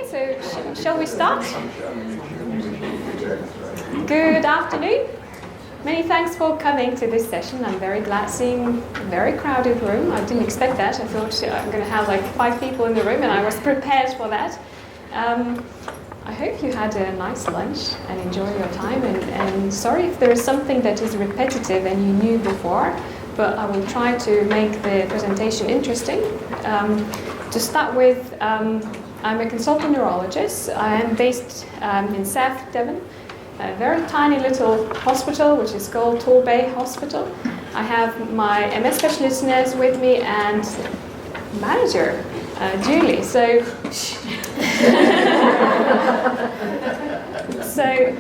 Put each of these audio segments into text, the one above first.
so shall we start? Good afternoon. Many thanks for coming to this session. I'm very glad seeing a very crowded room. I didn't expect that. I thought I'm going to have like 5 people in the room, and I was prepared for that. I hope you had a nice lunch and enjoy your time. And sorry if there is something that is repetitive and you knew before, but I will try to make the presentation interesting. To start with, I'm a consultant neurologist. I am based in South Devon, a very tiny little hospital which is called Torbay Hospital. I have my MS specialist nurse with me and manager, Julie. So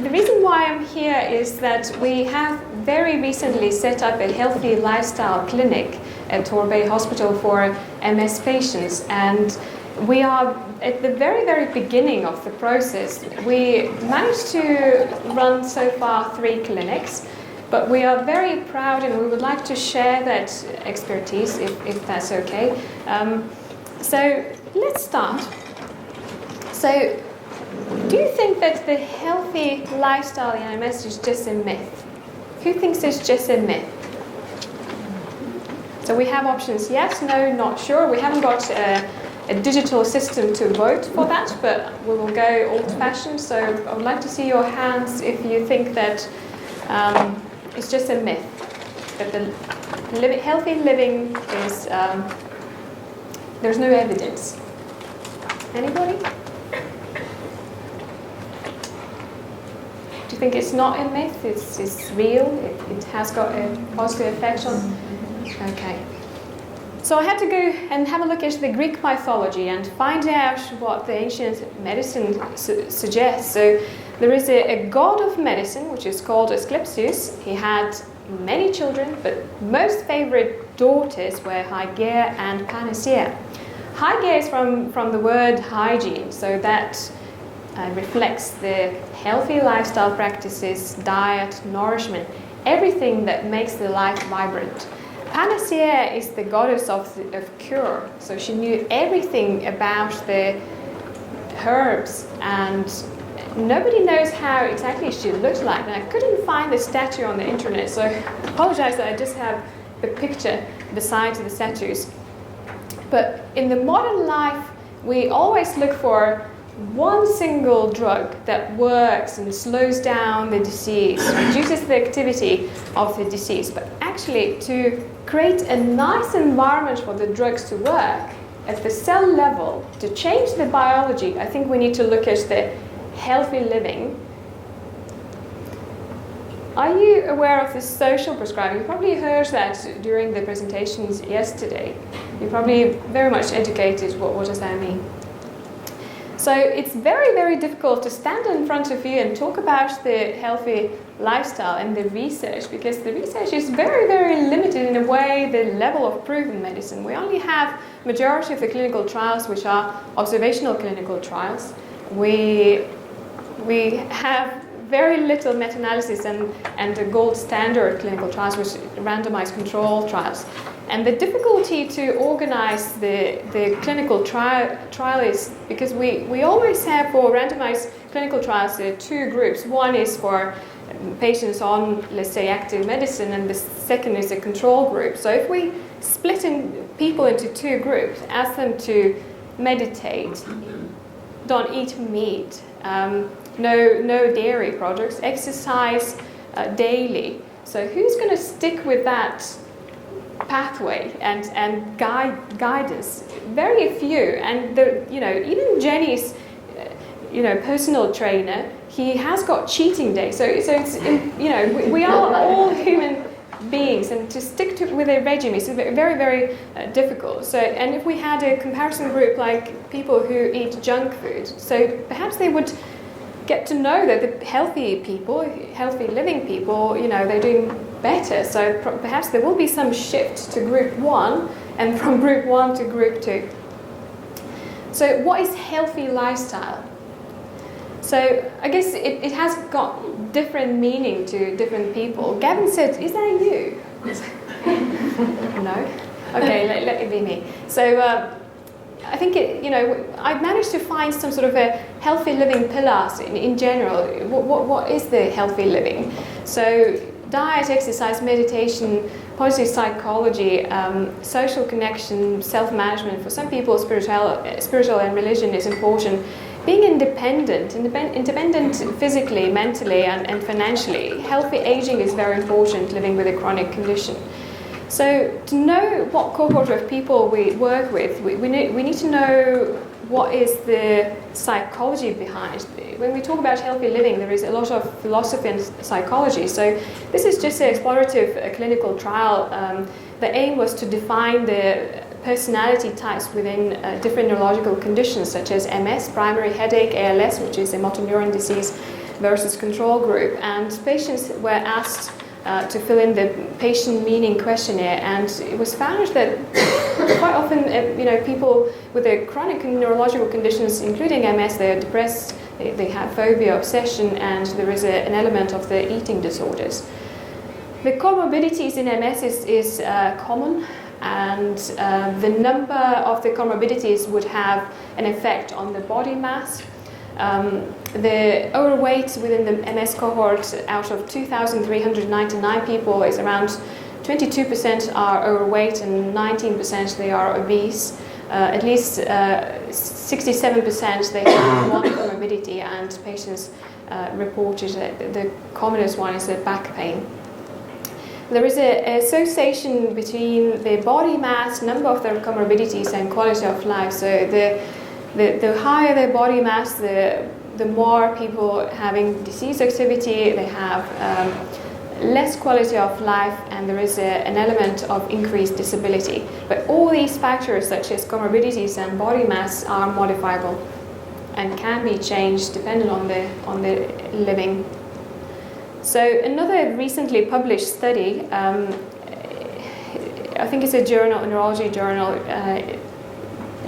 the reason why I'm here is that we have very recently set up a healthy lifestyle clinic at Torbay Hospital for MS patients, and we are at the very, very beginning of the process. We managed to run so far 3 clinics, but we are very proud and we would like to share that expertise if that's okay. So let's start. So do you think that the healthy lifestyle in MS is just a myth? Who thinks it's just a myth? So we have options yes, no, not sure. We haven't got a digital system to vote for that, but we will go old-fashioned. So I would like to see your hands if you think that it's just a myth, that the healthy living is, there's no evidence. Anybody? Do you think it's not a myth, it's real, it has got a positive effect on? Okay. So I had to go and have a look at the Greek mythology and find out what the ancient medicine suggests. So there is a god of medicine which is called Asclepius. He had many children, but most favorite daughters were Hygeia and Panacea. Hygeia is from the word hygiene, so that reflects the healthy lifestyle practices, diet, nourishment, everything that makes the life vibrant. Panacea is the goddess of cure, so she knew everything about the herbs, and nobody knows how exactly she looked like. And I couldn't find the statue on the internet, so I apologize that I just have the picture beside the statues. But in the modern life, we always look for one single drug that works and slows down the disease, reduces the activity of the disease. But actually, to create a nice environment for the drugs to work at the cell level, to change the biology, I think we need to look at the healthy living. Are you aware of the social prescribing? You probably heard that during the presentations yesterday. You're probably very much educated. What does that mean? So it's very, very difficult to stand in front of you and talk about the healthy lifestyle and the research, because the research is very, very limited in a way, the level of proven medicine. We only have majority of the clinical trials which are observational clinical trials. We have very little meta-analysis and the gold standard clinical trials, which randomized control trials. And the difficulty to organize the clinical trial is because we always have for randomized clinical trials 2 groups. One is for patients on, let's say, active medicine, and the second is a control group. So if we split people into 2 groups, ask them to meditate, don't eat meat, no dairy products, exercise daily. So who's going to stick with that pathway and guidance? Very few. And even Jenny's personal trainer, he has got cheating days. So it's we are all human beings, and to stick with a regime is very, very difficult. So, and if we had a comparison group like people who eat junk food, so perhaps they would get to know that the healthy people, healthy living people, they're doing better. So perhaps there will be some shift to group 1 and from group 1 to group 2. So what is healthy lifestyle? So I guess it has got different meaning to different people. Gavin said, is that you? No? Okay, let it be me. So I think I've managed to find some sort of a healthy living pillars in general. What is the healthy living? So diet, exercise, meditation, positive psychology, social connection, self-management. For some people, spiritual and religion is important. Being independent physically, mentally, and financially. Healthy aging is very important, living with a chronic condition. So to know what cohort of people we work with, we need to know what is the psychology behind. When we talk about healthy living, there is a lot of philosophy and psychology. So this is just an explorative clinical trial. The aim was to define the personality types within different neurological conditions such as MS, primary headache, ALS, which is a motor neuron disease, versus control group. And patients were asked to fill in the patient meaning questionnaire, and it was found that quite often, people with the chronic neurological conditions, including MS, they are depressed, they have phobia, obsession, and there is an element of the eating disorders. The comorbidities in MS is common, and the number of the comorbidities would have an effect on the body mass. The overweight within the MS cohort, out of 2,399 people, is around 22% are overweight and 19% they are obese. At least 67% they have one comorbidity, and patients reported that the commonest one is the back pain. There is an association between the body mass, number of their comorbidities, and quality of life. So the higher their body mass, the more people having disease activity, they have less quality of life, and there is an element of increased disability. But all these factors, such as comorbidities and body mass, are modifiable and can be changed depending on the living. So another recently published study, I think it's a journal, a neurology journal,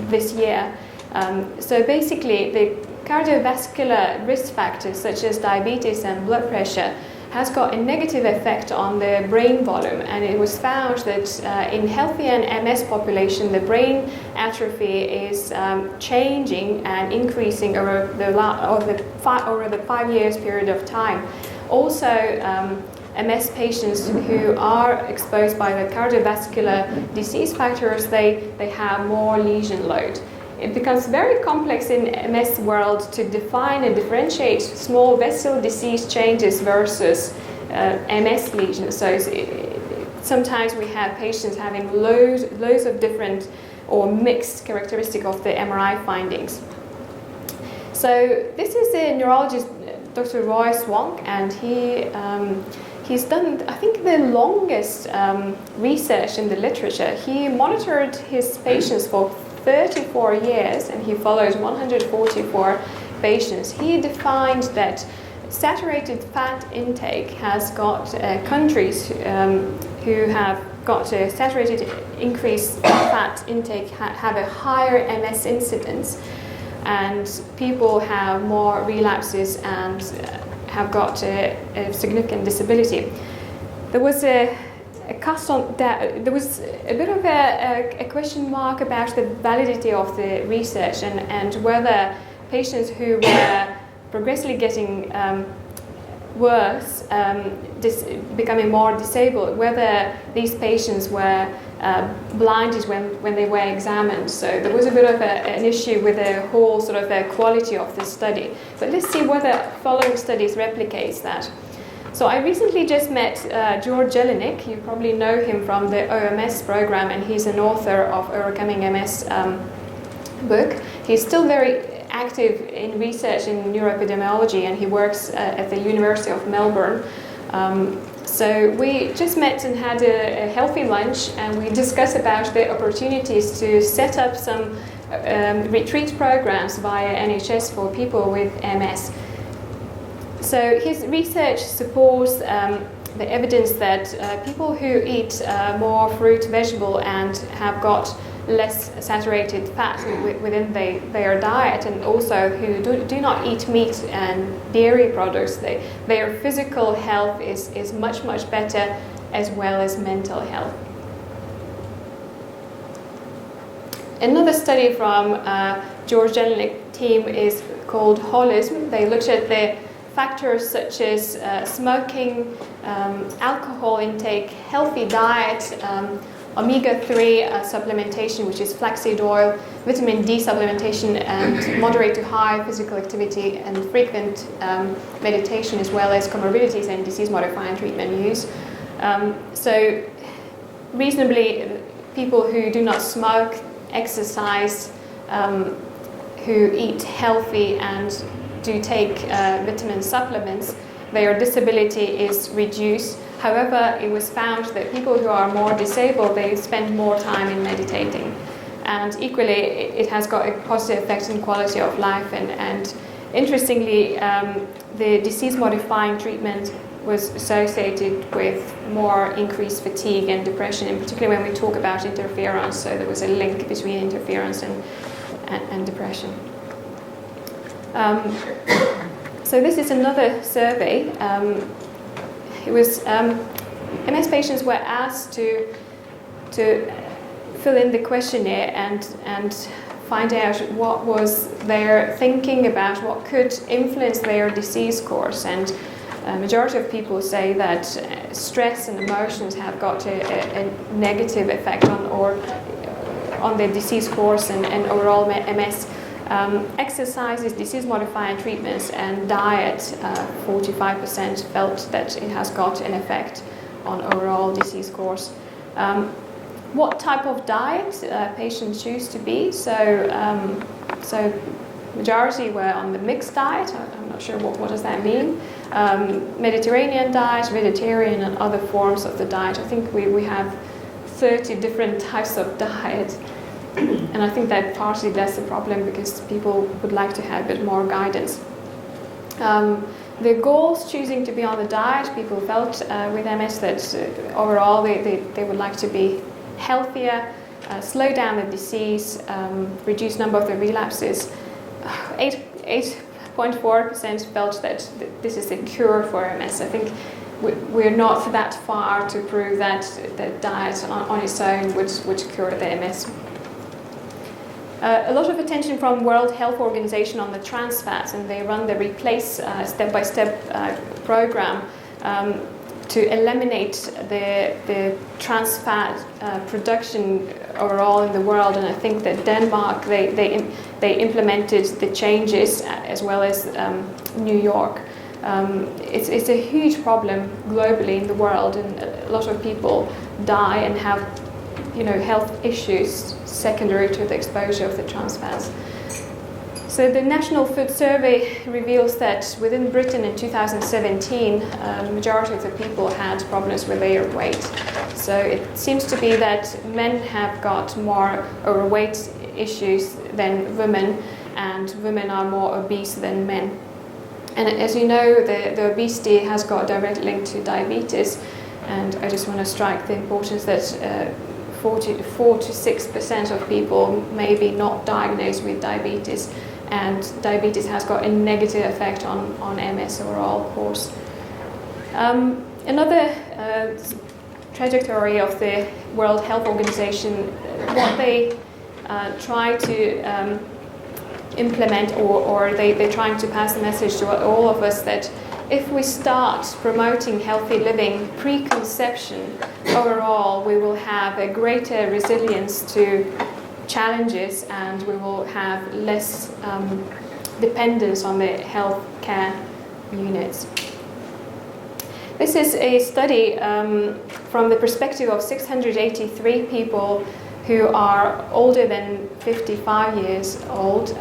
this year. So basically, the cardiovascular risk factors such as diabetes and blood pressure has got a negative effect on the brain volume, and it was found that in healthy and MS population, the brain atrophy is changing and increasing over the 5 years period of time. Also, MS patients who are exposed by the cardiovascular disease factors, they have more lesion load. It becomes very complex in MS world to define and differentiate small vessel disease changes versus MS lesions. So sometimes we have patients having loads of different or mixed characteristic of the MRI findings. So this is a neurologist, Dr. Roy Swank, and he's done, I think, the longest research in the literature. He monitored his patients for 34 years, and he follows 144 patients. He defined that saturated fat intake has got countries who have got a saturated increased fat intake have a higher MS incidence, and people have more relapses and have got a significant disability. There was a cast on that. There was a bit of a question mark about the validity of the research and whether patients who were progressively getting worse, becoming more disabled, whether these patients were blinded when they were examined. So there was a bit of an issue with the whole sort of quality of the study. But let's see whether following studies replicates that. So I recently just met George Jelinek. You probably know him from the OMS program, and he's an author of Overcoming MS book. He's still very active in research in neuroepidemiology, and he works at the University of Melbourne. So we just met and had a healthy lunch, and we discussed about the opportunities to set up some retreat programs via NHS for people with MS. So his research supports the evidence that people who eat more fruit, vegetable, and have got less saturated fat within their diet, and also who do not eat meat and dairy products, their physical health is much better, as well as mental health. Another study from George Jelinek team is called Holism. They looked at the factors such as smoking, alcohol intake, healthy diet, omega-3 supplementation, which is flaxseed oil, vitamin D supplementation, and moderate to high physical activity and frequent meditation, as well as comorbidities and disease-modifying treatment use. So reasonably, people who do not smoke, exercise, who eat healthy and do take vitamin supplements, their disability is reduced. However, it was found that people who are more disabled, they spend more time in meditating. And equally, it has got a positive effect on quality of life. And interestingly, the disease-modifying treatment was associated with more increased fatigue and depression, in particular when we talk about interference. So there was a link between interference and depression. So this is another survey. It was MS patients were asked to fill in the questionnaire and find out what was their thinking about what could influence their disease course. And a majority of people say that stress and emotions have got a negative effect on their disease course and overall MS. Exercises, disease-modifying treatments, and diet, 45% felt that it has got an effect on overall disease course. What type of diet patients choose to be? So majority were on the mixed diet. I'm not sure what does that mean. Mediterranean diet, vegetarian, and other forms of the diet. I think we have 30 different types of diet. And I think that partly that's the problem, because people would like to have a bit more guidance. The goals choosing to be on the diet, people felt with MS that overall they would like to be healthier, slow down the disease, reduce number of the relapses. 8.4% felt that this is a cure for MS. I think we're not that far to prove that diet on its own would cure the MS. A lot of attention from World Health Organization on the trans fats, and they run the Replace step-by-step program to eliminate the trans fat production overall in the world. And I think that Denmark, they implemented the changes, as well as New York. It's a huge problem globally in the world, and a lot of people die and have health issues secondary to the exposure of the trans fats. So the National Food Survey reveals that within Britain in 2017, the majority of the people had problems with their weight. So it seems to be that men have got more overweight issues than women, and women are more obese than men. And as you know, the obesity has got a direct link to diabetes, and I just want to strike the importance that 4 to 6% of people may be not diagnosed with diabetes, and diabetes has got a negative effect on MS overall course. Another trajectory of the World Health Organization, what they try to implement, or they're trying to pass the message to all of us that if we start promoting healthy living pre-conception, overall we will have a greater resilience to challenges, and we will have less dependence on the health care units. This is a study from the perspective of 683 people who are older than 55 years old.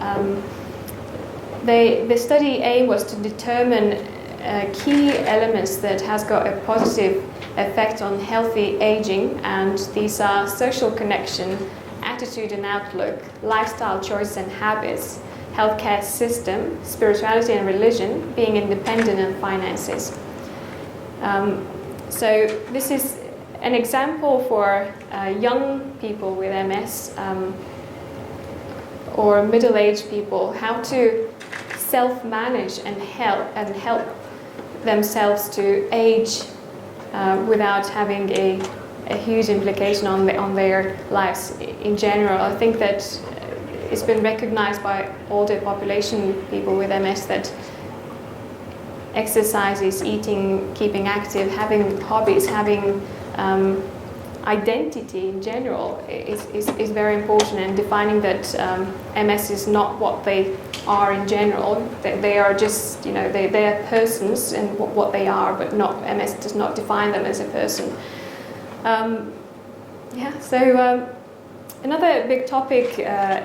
The study aim was to determine key elements that has got a positive effect on healthy aging, and these are social connection, attitude and outlook, lifestyle choice and habits, healthcare system, spirituality and religion, being independent, and finances. So this is an example for young people with MS or middle-aged people, how to self-manage and help themselves to age without having a a huge implication on their lives in general. I think that it's been recognized by older population people with MS that exercises, eating, keeping active, having hobbies, having identity in general is very important, and defining that MS is not what they are in general. They are just, they are persons and what they are, but not, MS does not define them as a person. Another big topic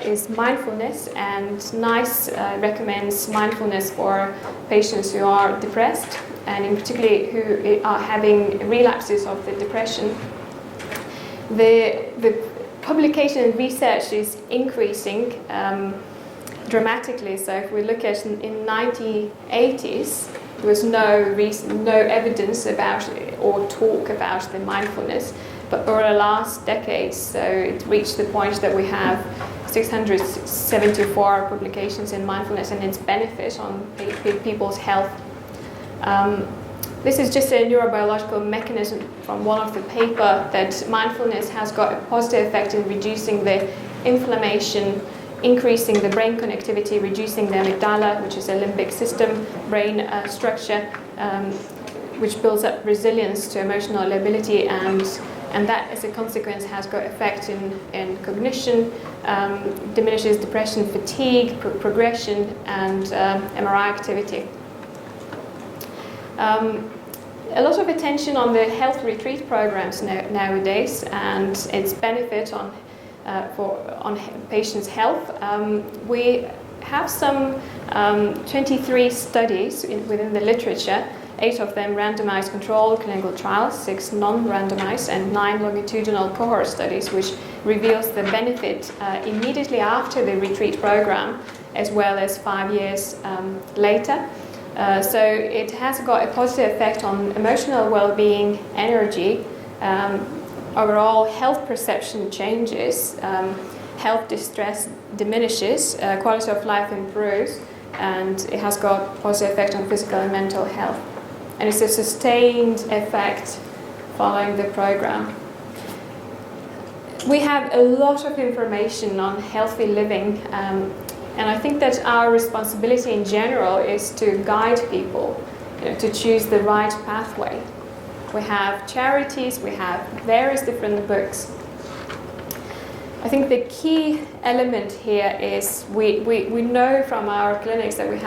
is mindfulness, and NICE recommends mindfulness for patients who are depressed, and in particular who are having relapses of the depression. The publication and research is increasing dramatically. So if we look at in 1980s, there was no evidence about or talk about the mindfulness. But over the last decades, so it reached the point that we have 674 publications in mindfulness and its benefit on people's health. This is just a neurobiological mechanism from one of the paper that mindfulness has got a positive effect in reducing the inflammation, increasing the brain connectivity, reducing the amygdala, which is a limbic system brain structure, which builds up resilience to emotional lability, and that as a consequence has got effect in cognition, diminishes depression, fatigue, progression, and MRI activity. A lot of attention on the health retreat programs nowadays and its benefit on patients' health. We have some 23 studies within the literature, 8 of them randomized controlled clinical trials, 6 non-randomized, and 9 longitudinal cohort studies, which reveals the benefit immediately after the retreat program, as well as 5 years later. So it has got a positive effect on emotional well-being, energy, overall health perception changes, health distress diminishes, quality of life improves, and it has got positive effect on physical and mental health. And it's a sustained effect following the program. We have a lot of information on healthy living, and I think that our responsibility in general is to guide people, to choose the right pathway. We have charities, we have various different books. I think the key element here is we know from our clinics that we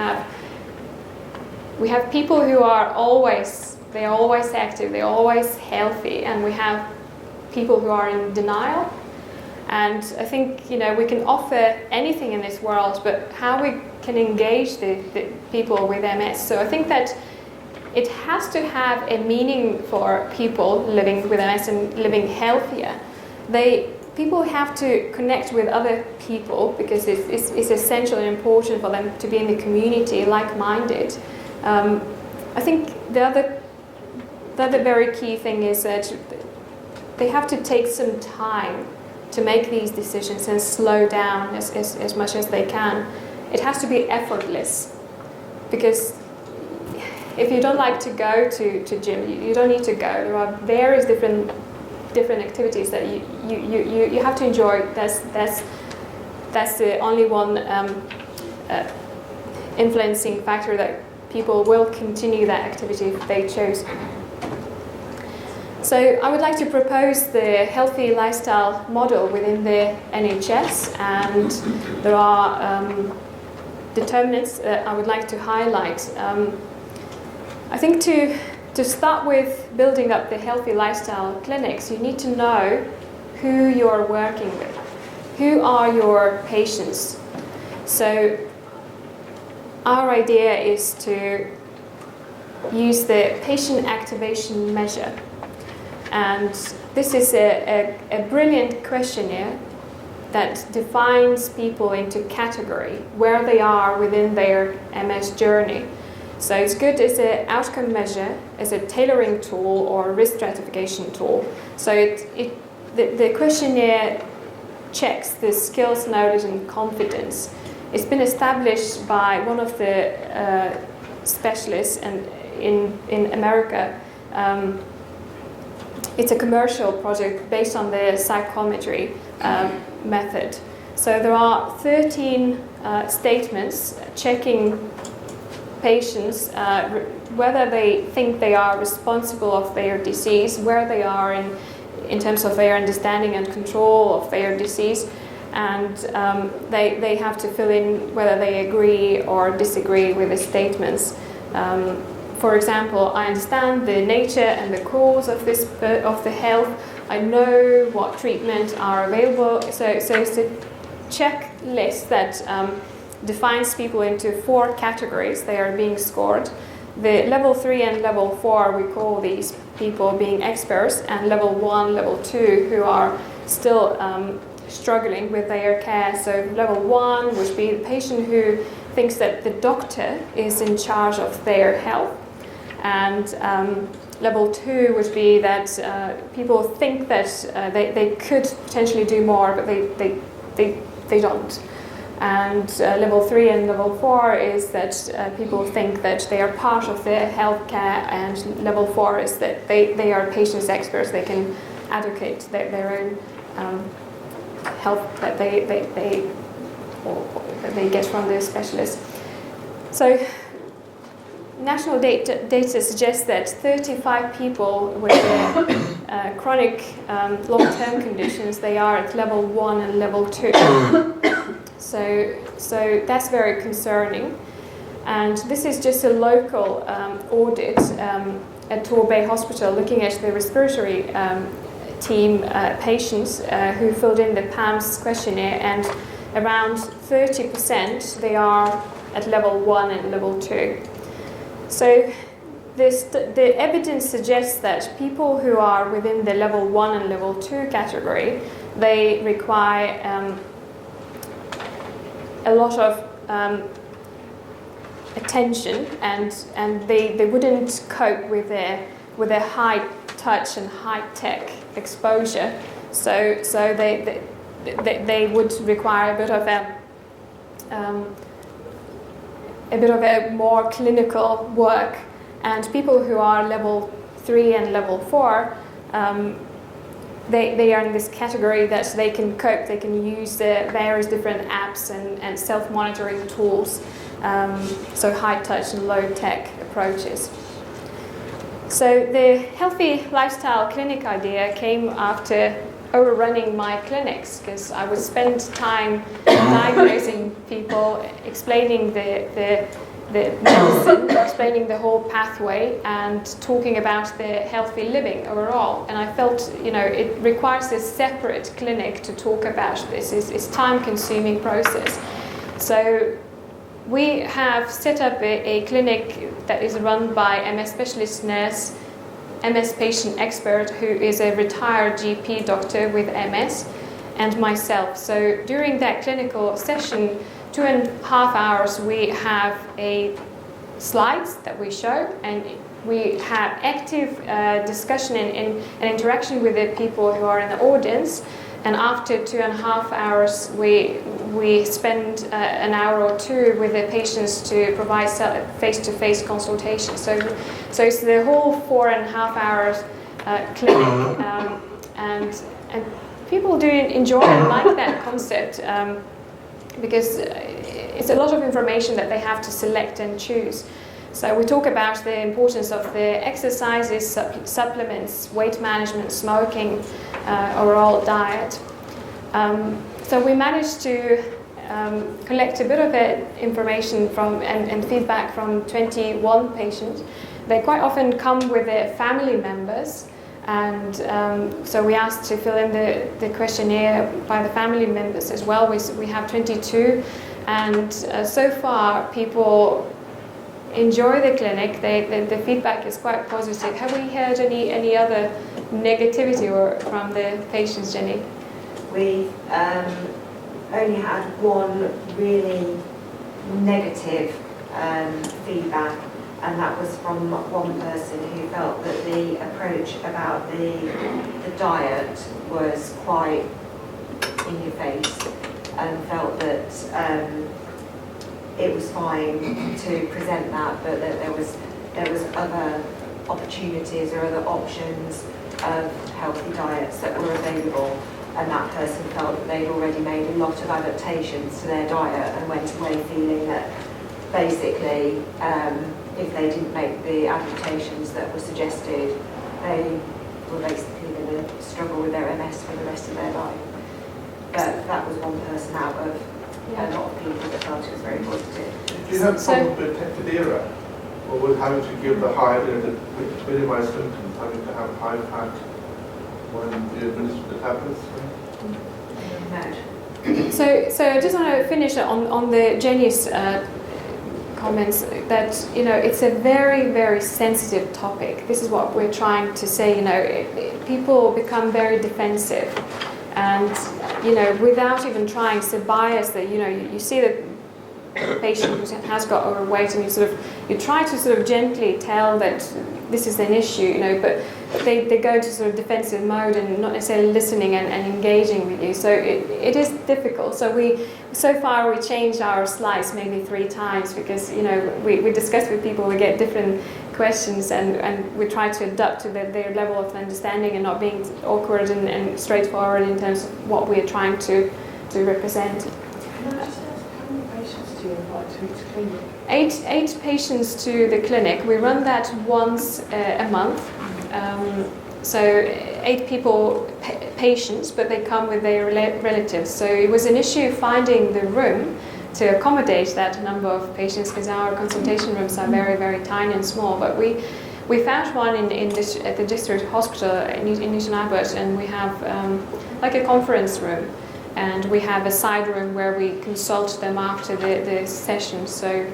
have people who are always active, they're always healthy, and we have people who are in denial. And I think we can offer anything in this world, but how we can engage the people with MS. So I think that it has to have a meaning for people living with MS and living healthier. People have to connect with other people because it's essential and important for them to be in the community, like-minded. I think the other very key thing is that they have to take some time to make these decisions and slow down as much as they can. It has to be effortless, because if you don't like to go to gym, you don't need to go. There are various different activities that you have to enjoy. That's the only one influencing factor that people will continue that activity if they chose. So I would like to propose the healthy lifestyle model within the NHS, and there are determinants that I would like to highlight. I think to start with building up the healthy lifestyle clinics, you need to know who you're working with. Who are your patients? So our idea is to use the patient activation measure. And this is a brilliant questionnaire that defines people into category, where they are within their MS journey. So it's good as an outcome measure, as a tailoring tool or risk stratification tool. So the questionnaire checks the skills, knowledge, and confidence. It's been established by one of the specialists in America, it's a commercial project based on the psychometry method. So there are 13 statements checking patients whether they think they are responsible of their disease, where they are in terms of their understanding and control of their disease, and they have to fill in whether they agree or disagree with the statements. For example, I understand the nature and the cause of this of the health. I know what treatments are available. So it's a checklist that defines people into 4 categories. They are being scored. The level 3 and level 4, we call these people being experts, and level 1, level 2, who are still struggling with their care. So level 1 would be the patient who thinks that the doctor is in charge of their health. And level 2 would be that people think that they could potentially do more, but they don't. And level 3 and level 4 is that people think that they are part of the healthcare, and level 4 is that they are patients experts. They can advocate their own health that they get from the specialist. So national data suggests that 35 people with chronic long-term conditions, they are at level 1 and level 2. So that's very concerning. And this is just a local audit at Torbay Hospital looking at the respiratory team patients who filled in the PAMS questionnaire, and around 30% they are at level 1 and level 2. So the evidence suggests that people who are within the level 1 and level 2 category, they require a lot of attention, and they wouldn't cope with their high touch and high tech exposure. So they would require a bit of a more clinical work. And people who are level 3 and level 4, they are in this category that they can cope. They can use the various different apps and self-monitoring tools, so high-touch and low-tech approaches. So the healthy lifestyle clinic idea came after overrunning my clinics, because I would spend time diagnosing people, explaining the medicine, explaining the whole pathway, and talking about the healthy living overall. And I felt, it requires a separate clinic to talk about this. It's a time-consuming process. So we have set up a clinic that is run by MS specialist nurse, MS patient expert, who is a retired GP doctor with MS, and myself. So during that clinical session, 2.5 hours, we have slides that we show, and we have active discussion and interaction with the people who are in the audience. And after 2.5 hours, we spend an hour or 2 with the patients to provide face-to-face consultation. So it's the whole 4.5 hours clinic, and people do enjoy and like that concept, because it's a lot of information that they have to select and choose. So we talk about the importance of the exercises, supplements, weight management, smoking, overall diet. So we managed to collect a bit of information from and feedback from 21 patients. They quite often come with their family members, and so we asked to fill in the questionnaire by the family members as well. We have 22, and so far people enjoy the clinic. The feedback is quite positive. Have we heard any other negativity from the patients, Jenny? We only had one really negative feedback, and that was from one person who felt that the approach about the diet was quite in your face, and felt that it was fine to present that, but that there was other opportunities or other options of healthy diets that were available, and that person felt that they'd already made a lot of adaptations to their diet and went away feeling that basically if they didn't make the adaptations that were suggested, they were basically going to struggle with their MS for the rest of their life. But that was one person out of a lot of people that felt it was very positive. Do you have problems with Tecfidera? Or with having to give the high, to minimize symptoms, having to have high fat when you administer the tablets? No. So I just want to finish on the Jenny's comments that, you know, it's a very, very sensitive topic. This is what we're trying to say, you know, people become very defensive and, you know, without even trying, it's a bias that, you know, you see that patient who has got overweight and you try to sort of gently tell that this is an issue, you know, but they go into sort of defensive mode and not necessarily listening and engaging with you. So it is difficult. So far we changed our slides maybe 3 times because, you know, we discuss with people, we get different questions and we try to adapt to their level of understanding and not being awkward and straightforward in terms of what we are trying to represent. Eight patients to the clinic. We run that once a month. So 8 people, patients, but they come with their relatives. So it was an issue finding the room to accommodate that number of patients because our consultation rooms are very, very tiny and small. But we found one at the district hospital in Newton Abbot, and we have like a conference room. And we have a side room where we consult them after the session. So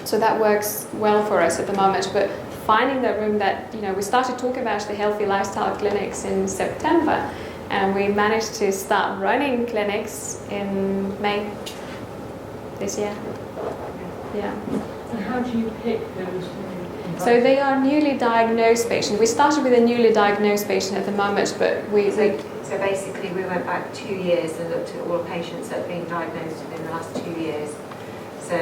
that works well for us at the moment. But finding that room that, you know, we started talking about the healthy lifestyle clinics in September, and we managed to start running clinics in May this year. Yeah. And how do you pick those? So they are newly diagnosed patients. We started with a newly diagnosed patient at the moment, but So basically we went back 2 years and looked at all the patients that have been diagnosed within the last 2 years. So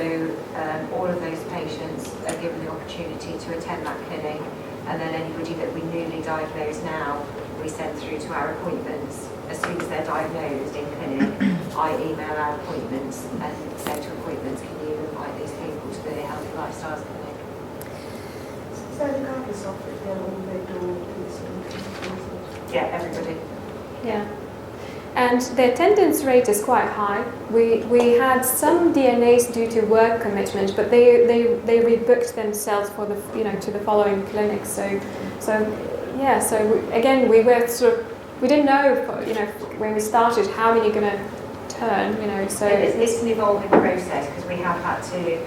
all of those patients are given the opportunity to attend that clinic, and then anybody that we newly diagnose now, we send through to our appointments. As soon as they're diagnosed in clinic, I email our appointments and say to appointments, can you invite these people to the Healthy Lifestyles Clinic? So regardless of if they're all they do Yeah, everybody. Yeah, and the attendance rate is quite high. We had some DNAs due to work commitment, but they rebooked themselves for the, you know, to the following clinic. So again we were we didn't know, you know, when we started how many are going to turn, you know. So it's an evolving process because we have had to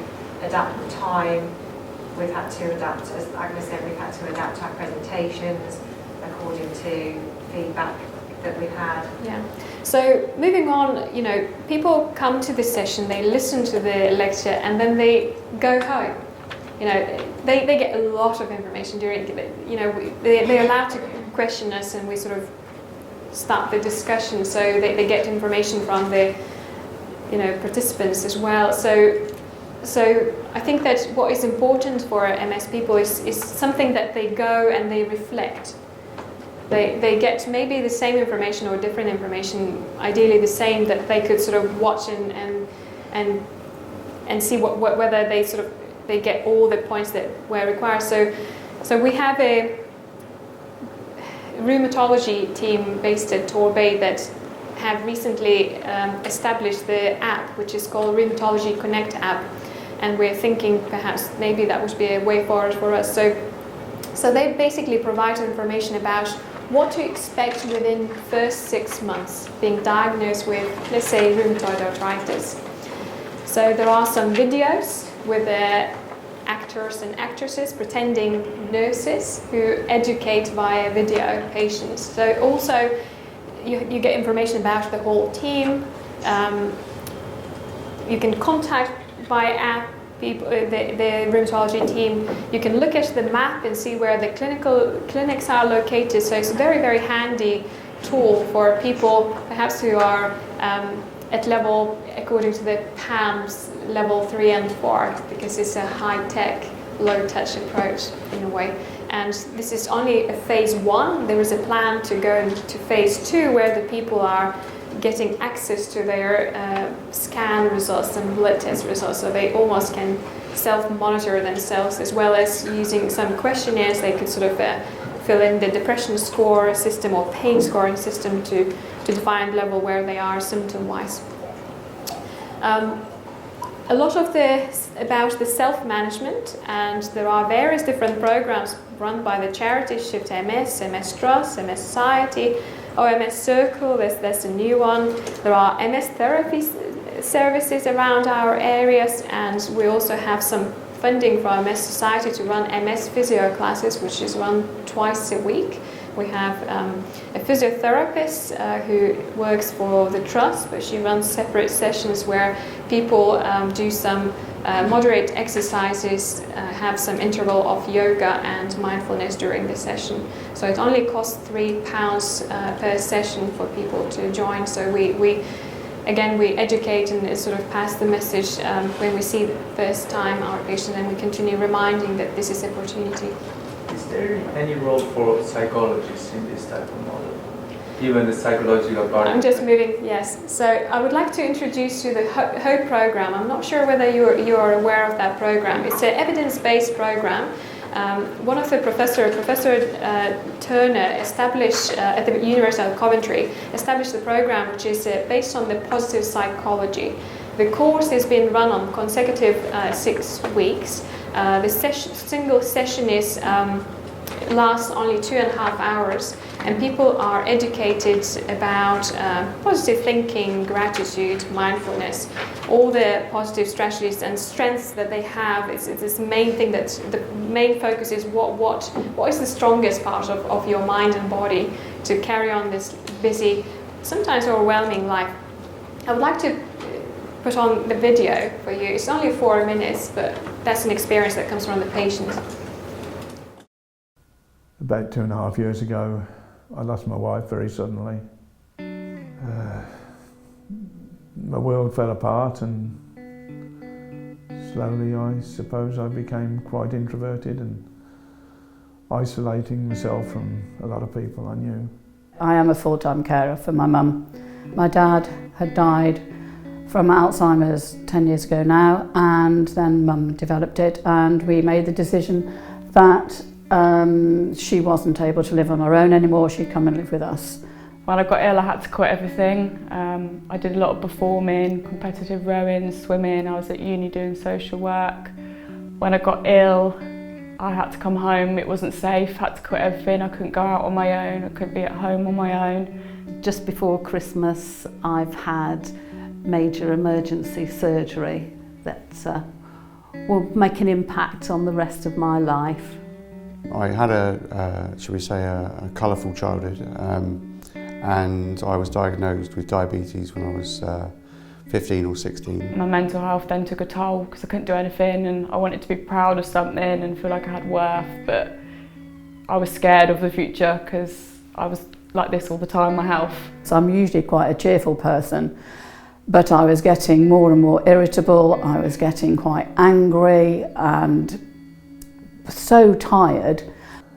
adapt the time. We've had to adapt, as Agne said, we've had to adapt our presentations according to feedback that we've had. Yeah. So moving on, you know, people come to this session, they listen to the lecture, and then they go home. You know, they get a lot of information during, you know, they're allowed to question us, and we sort of start the discussion. So they get information from the, you know, participants as well. So I think that what is important for MS people is something that they go and they reflect. They get maybe the same information or different information, ideally the same, that they could sort of watch and see whether they get all the points that were required. So we have a rheumatology team based at Torbay that have recently established the app, which is called Rheumatology Connect App, and we're thinking perhaps maybe that would be a way forward for us. So they basically provide information about what to expect within the first 6 months being diagnosed with, let's say, rheumatoid arthritis. So there are some videos with actors and actresses pretending nurses who educate via video patients. So also you get information about the whole team. You can contact by app people, the rheumatology team. You can look at the map and see where the clinics are located. So it's a very, very handy tool for people perhaps who are at level, according to the PAMS, level 3 and 4, because it's a high-tech, low-touch approach in a way. and this is only a phase 1. There is a plan to go into phase 2 where the people are getting access to their scan results and blood test results, so they almost can self-monitor themselves, as well as using some questionnaires. They could sort of fill in the depression score system or pain scoring system to define the level where they are symptom-wise. A lot of about the self-management, and there are various different programs run by the charities, Shift MS, MS Trust, MS Society, OMS Circle, there's a new one. There are MS therapy services around our areas, and we also have some funding from MS Society to run MS physio classes, which is run twice a week. We have a physiotherapist who works for the Trust, but she runs separate sessions where people do some moderate exercises, have some interval of yoga and mindfulness during the session. So it only costs £3 per session for people to join. So we educate and sort of pass the message when we see the first time our patient, and we continue reminding that this is an opportunity. Is there any role for psychologists in this type of model, even the psychological part? I'm just moving, yes. So I would like to introduce you to the HOPE program. I'm not sure whether you are aware of that program. It's an evidence-based program. One of the Professor Turner established at the University of Coventry, established the program, which is based on the positive psychology. The course has been run on consecutive 6 weeks. The single session lasts only 2.5 hours, and people are educated about positive thinking, gratitude, mindfulness, all the positive strategies and strengths that they have. It's this main thing, that the main focus is what is the strongest part of your mind and body to carry on this busy, sometimes overwhelming life. I would like to put on the video for you. It's only 4 minutes, but that's an experience that comes from the patient. About 2.5 years ago, I lost my wife very suddenly. My world fell apart, and slowly, I suppose, I became quite introverted and isolating myself from a lot of people I knew. I am a full-time carer for my mum. My dad had died from Alzheimer's 10 years ago now, and then Mum developed it, and we made the decision that she wasn't able to live on her own anymore. She'd come and live with us. When I got ill, I had to quit everything. I did a lot of performing, competitive rowing, swimming. I was at uni doing social work. When I got ill, I had to come home. It wasn't safe. I had to quit everything. I couldn't go out on my own. I couldn't be at home on my own. Just before Christmas, I've had major emergency surgery that will make an impact on the rest of my life. I had shall we say, a colourful childhood, and I was diagnosed with diabetes when I was 15 or 16. My mental health then took a toll because I couldn't do anything, and I wanted to be proud of something and feel like I had worth, but I was scared of the future because I was like this all the time, my health. So I'm usually quite a cheerful person, but I was getting more and more irritable. I was getting quite angry and so tired.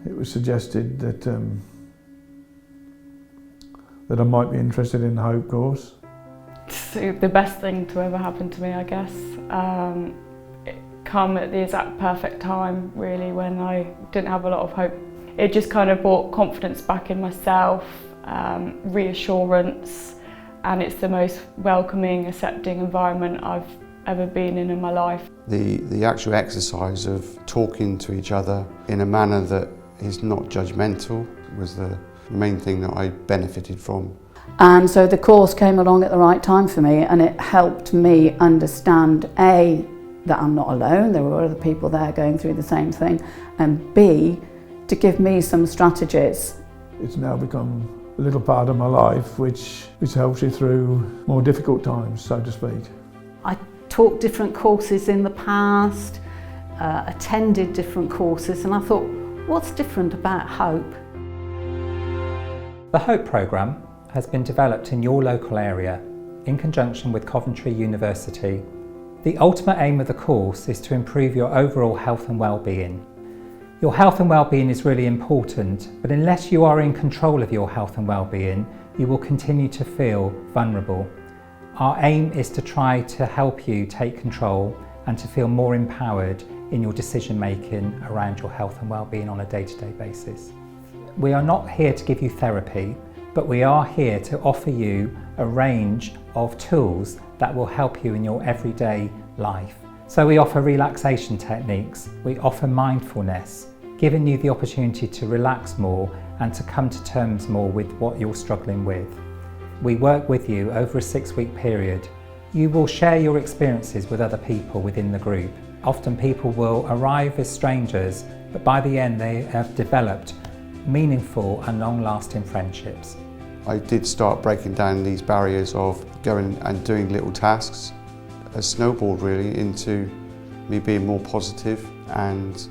It was suggested that that I might be interested in the HOPE course. It's the best thing to ever happen to me, I guess. It came at the exact perfect time, really, when I didn't have a lot of hope. It just kind of brought confidence back in myself, reassurance, and it's the most welcoming, accepting environment I've ever been in my life. The actual exercise of talking to each other in a manner that is not judgmental was the main thing that I benefited from. And so the course came along at the right time for me, and it helped me understand A, that I'm not alone, there were other people there going through the same thing, and B, to give me some strategies. It's now become a little part of my life which helps you through more difficult times, so to speak. I taught different courses in the past, attended different courses, and I thought, what's different about HOPE? The HOPE programme has been developed in your local area in conjunction with Coventry University. The ultimate aim of the course is to improve your overall health and well-being. Your health and well-being is really important, but unless you are in control of your health and well-being, you will continue to feel vulnerable. Our aim is to try to help you take control and to feel more empowered in your decision making around your health and well-being on a day-to-day basis. We are not here to give you therapy, but we are here to offer you a range of tools that will help you in your everyday life. So we offer relaxation techniques, we offer mindfulness, giving you the opportunity to relax more and to come to terms more with what you're struggling with. We work with you over a 6-week period. You will share your experiences with other people within the group. Often people will arrive as strangers, but by the end they have developed meaningful and long-lasting friendships. I did start breaking down these barriers of going and doing little tasks. A snowballed really into me being more positive, and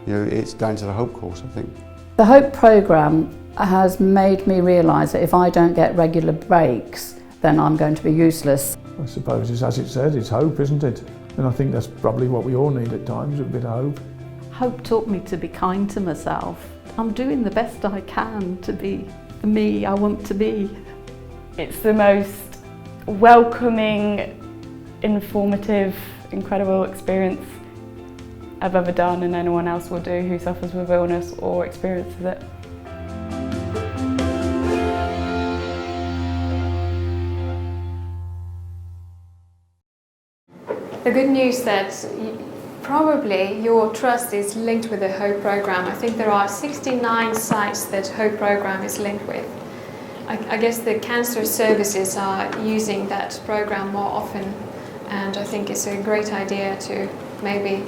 it's down to the HOPE course, I think. The HOPE programme has made me realise that if I don't get regular breaks, then I'm going to be useless. I suppose it's as it said, it's hope, isn't it? And I think that's probably what we all need at times, a bit of hope. Hope taught me to be kind to myself. I'm doing the best I can to be the me I want to be. It's the most welcoming, informative, incredible experience I've ever done, and anyone else will do who suffers with illness or experiences it. The good news that probably your trust is linked with the HOPE program. I think there are 69 sites that HOPE program is linked with. I guess the cancer services are using that program more often, and I think it's a great idea to maybe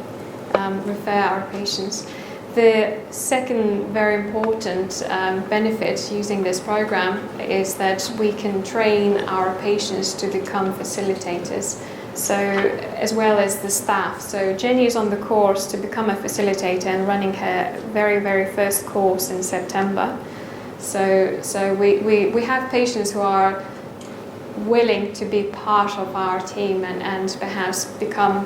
refer our patients. The second very important benefit using this program is that we can train our patients to become facilitators, so as well as the staff. So Jenny is on the course to become a facilitator and running her very first course in September. So we have patients who are willing to be part of our team and perhaps become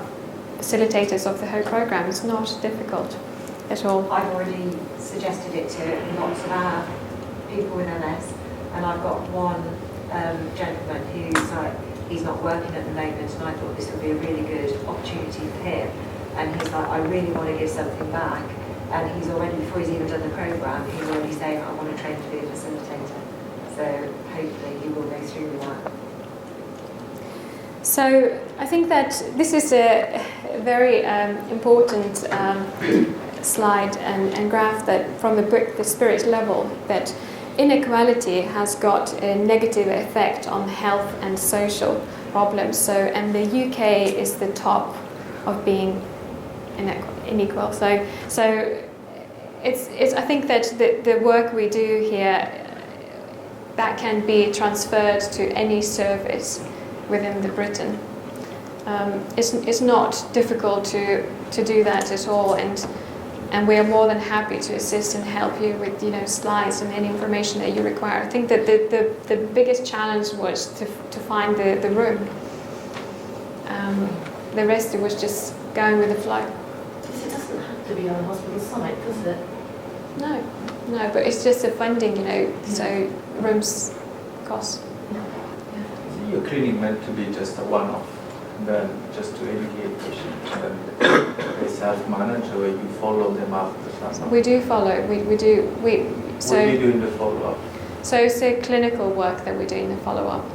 facilitators of the whole program. It's not difficult at all. I've already suggested it to lots of our people with MS, and I've got one gentleman who's he's not working at the moment, and I thought this would be a really good opportunity for him. And he's like, I really want to give something back. And he's already, before he's even done the programme, he's already saying, I want to train to be a facilitator. So hopefully he will go through with that. So I think that this is a very important slide and graph that from the spirit level, that inequality has got a negative effect on health and social problems. So, and the UK is the top of being unequal. So it's I think that the work we do here, that can be transferred to any service within the Britain. It's not difficult to do that at all, and we are more than happy to assist and help you with slides and any information that you require. I think that the biggest challenge was to find the room. The rest it was just going with the flow. It doesn't have to be on a hospital site, does it? No, but it's just the funding, so rooms cost. Is your clinic meant to be just a one-off, then just to educate patients, and they self-manage, or you follow them after? We do follow. We do. What do you do in the follow-up? So it's the clinical work that we do in the follow-up.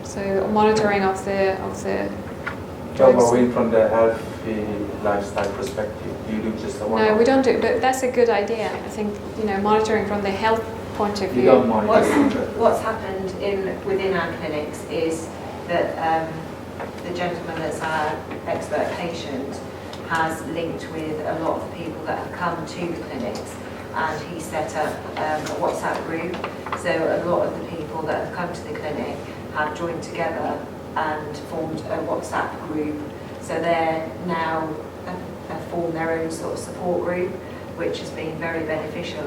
So monitoring of the drugs. Going from the healthy lifestyle perspective, you do just a one-off? No, we don't do. But that's a good idea. I think monitoring from the health point of view. You don't monitor. What's happened within our clinics is that the gentleman that's our expert patient has linked with a lot of people that have come to the clinics, and he set up a WhatsApp group. So a lot of the people that have come to the clinic have joined together and formed a WhatsApp group. So they're now have formed their own sort of support group, which has been very beneficial.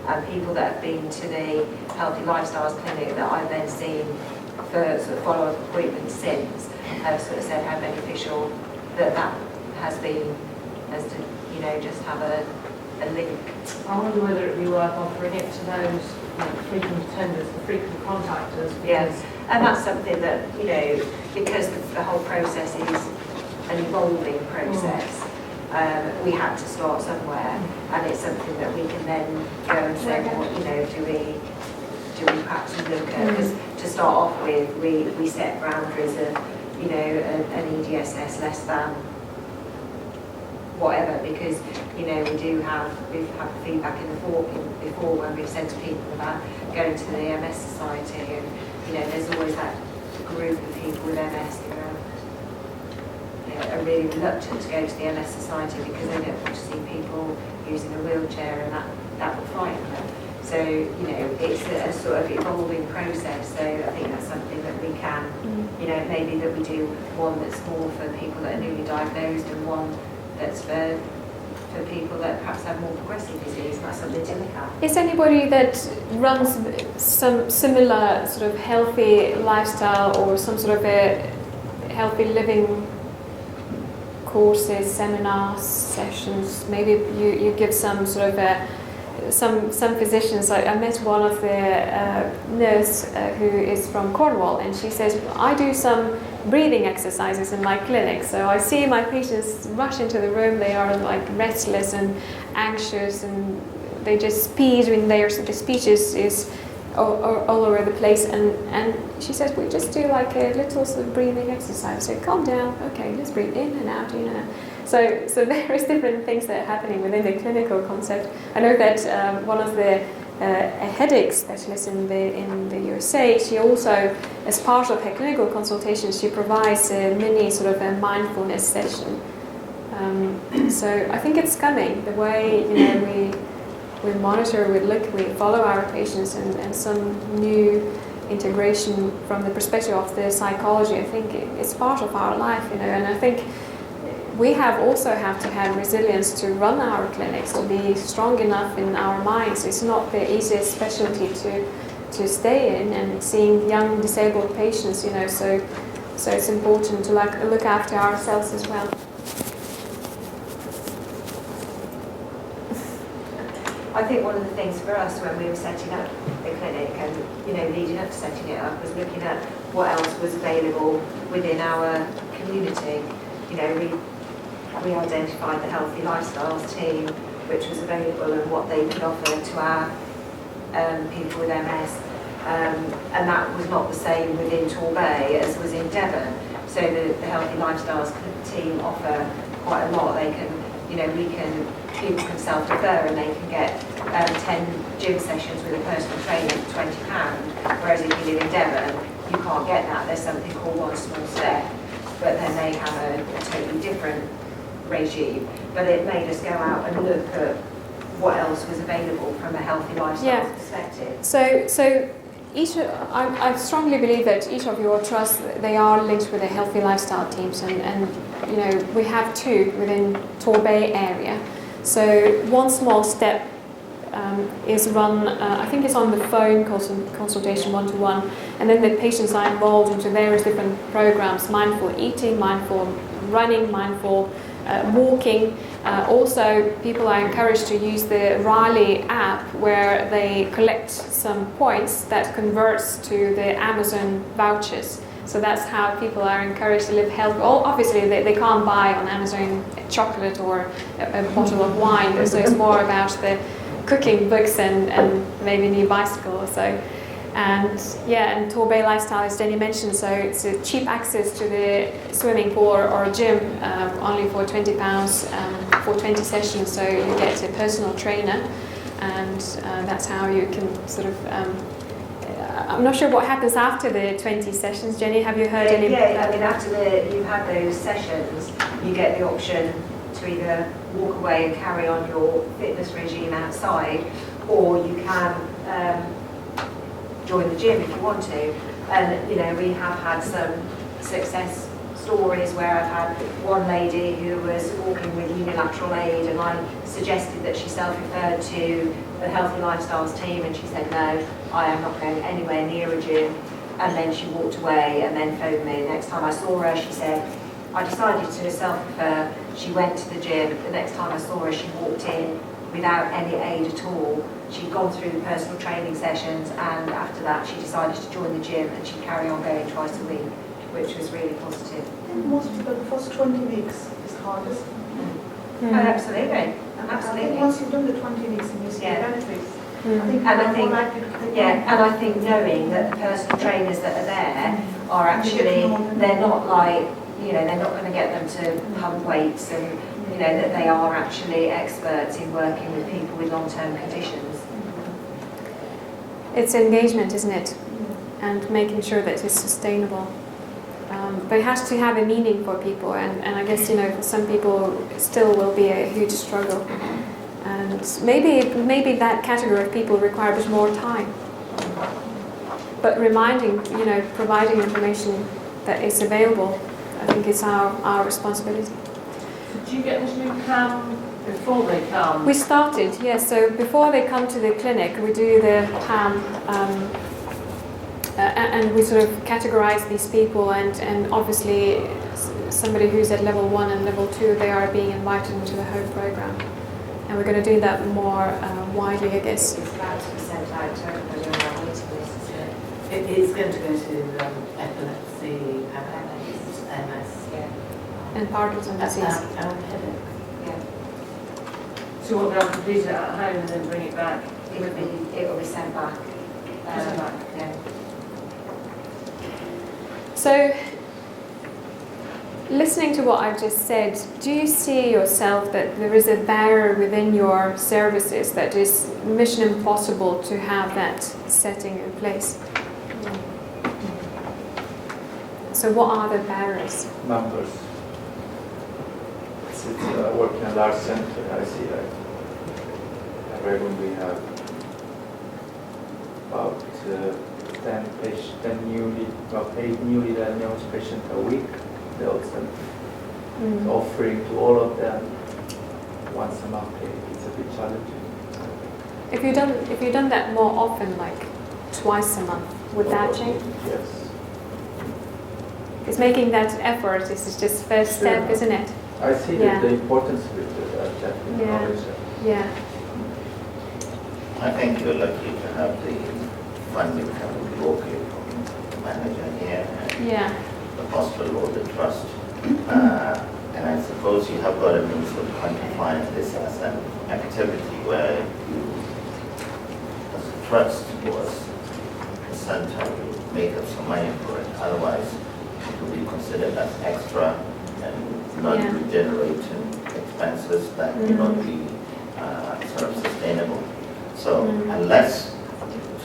And people that have been to the Healthy Lifestyles clinic that I've then seen for sort of follow-up appointments since have sort of said how beneficial that has been, as to just have a a link. I wonder whether it'd be worth offering it to those frequent attenders, the frequent contactors. Yes, and that's something that, you know, because the whole process is an evolving process, we had to start somewhere, and it's something that we can then go and say, well, you know, do we perhaps look at, because to start off with, we set boundaries of, you know, an EDSS less than whatever, because, you know, we've had feedback before when we've said to people about going to the MS Society, and, you know, there's always that group of people with MS who are really reluctant to go to the MS Society because they don't want to see people using a wheelchair, and that will frighten them. So, you know, it's a sort of evolving process, so I think that's something that we can, you know, maybe that we do one that's more for people that are newly diagnosed and one that's for people that perhaps have more progressive disease. That's something to look at. Is anybody that runs some similar sort of healthy lifestyle or some sort of a healthy living courses, seminars, sessions? Maybe you give some sort of some physicians. I met one of the nurse who is from Cornwall, and she says, I do some breathing exercises in my clinic, so I see my patients rush into the room, they are like restless and anxious, and they just speed when the speech is all over the place, and she says, we just do like a little sort of breathing exercise, so calm down, okay, let's breathe in and out, in and out. So various different things that are happening within the clinical concept. I know that one of the a headache specialist in the USA, she also, as part of her clinical consultation, she provides a mini sort of a mindfulness session. So I think it's coming, the way, you know, we monitor, we look, we follow our patients, and some new integration from the perspective of the psychology. I think it's part of our life, you know, and I think we also have to have resilience to run our clinics, to be strong enough in our minds. It's not the easiest specialty to stay in, and seeing young disabled patients, you know, so it's important to look after ourselves as well. I think one of the things for us when we were setting up the clinic and, you know, leading up to setting it up was looking at what else was available within our community. You know, we identified the Healthy Lifestyles team, which was available, and what they could offer to our people with MS. And that was not the same within Torbay as was in Devon. So the Healthy Lifestyles team offer quite a lot. They can, you know, people can self-refer, and they can get 10 gym sessions with a personal trainer for £20. Whereas if you live in Devon, you can't get that. There's something called One Small Step, but then they have a totally different regime. But it made us go out and look at what else was available from a healthy lifestyle perspective. So I strongly believe that each of your trusts, they are linked with the healthy lifestyle teams, and you know, we have 2 within Torbay area. So One Small Step is run, I think it's on the phone consultation 1-to-1, and then the patients are involved into various different programs: mindful eating, mindful running, mindful walking. Also, people are encouraged to use the Riley app, where they collect some points that converts to the Amazon vouchers. So that's how people are encouraged to live healthy. Obviously, they can't buy on Amazon chocolate or a bottle of wine, so it's more about the cooking books and maybe a new bicycle or so. And yeah, and Torbay Lifestyle, as Jenny mentioned, so it's a cheap access to the swimming pool or gym, only for £20 for 20 sessions, so you get a personal trainer, and that's how you can sort of, I'm not sure what happens after the 20 sessions. Jenny, have you heard any? Yeah, I mean, after you've had those sessions, you get the option to either walk away and carry on your fitness regime outside, or you can join the gym if you want to. And you know, we have had some success stories where I've had one lady who was walking with unilateral aid, and I suggested that she self-referred to the Healthy Lifestyles team, and she said, no, I am not going anywhere near a gym. And then she walked away and then phoned me. Next time I saw her, she said, I decided to self-refer. She went to the gym. The next time I saw her, she walked in without any aid at all. She'd gone through the personal training sessions, and after that she decided to join the gym, and she'd carry on going twice a week, which was really positive. I think most people, the first 20 weeks is hardest. Oh, absolutely. I Absolutely. think once you've done the 20 weeks and you see the benefits, I think And I you're think- more likely to take Yeah, and I think knowing that the personal trainers that are there are actually, they're not like, they're not going to get them to pump weights, and that they are actually experts in working with people with long-term conditions. It's engagement, isn't it? And making sure that it's sustainable. But it has to have a meaning for people, and I guess, for some people it still will be a huge struggle. And maybe that category of people require a bit more time. But reminding, providing information that is available, I think it's our responsibility. Do you get this new PAM before they come? We started, yes. So before they come to the clinic, we do the PAM, and we sort of categorize these people, and obviously somebody who's at level 1 and level 2, they are being invited into the home program. And we're going to do that more widely, I guess. It's about to be sent out to everybody on our waiting list, isn't it? It's going to go to epilepsy, MS, And Parkinson's disease. and headache. Yeah. So what they'll complete it at home and then bring it back? It will be sent back. Sent back. Yeah. So, listening to what I've just said, do you see yourself that there is a barrier within your services that is mission impossible to have that setting in place? So what are the barriers? Numbers. Since I work in a large center, I see that every room we have about 8 newly diagnosed patients a week. The old center. Offering to all of them once a month, it's a bit challenging. If you've done that more often, like twice a month, would that change? Yes. It's making that effort. This is just first step, isn't it? I see the importance of that knowledge. Yeah. I think you're lucky to have the funding coming locally from the manager here and the hospital or the trust. And I suppose you have got a means of quantifying this as an activity where you, as a trust or as a center, you make up some money for it. Otherwise, it will be considered as extra and not generating expenses that will not be sort of sustainable. So unless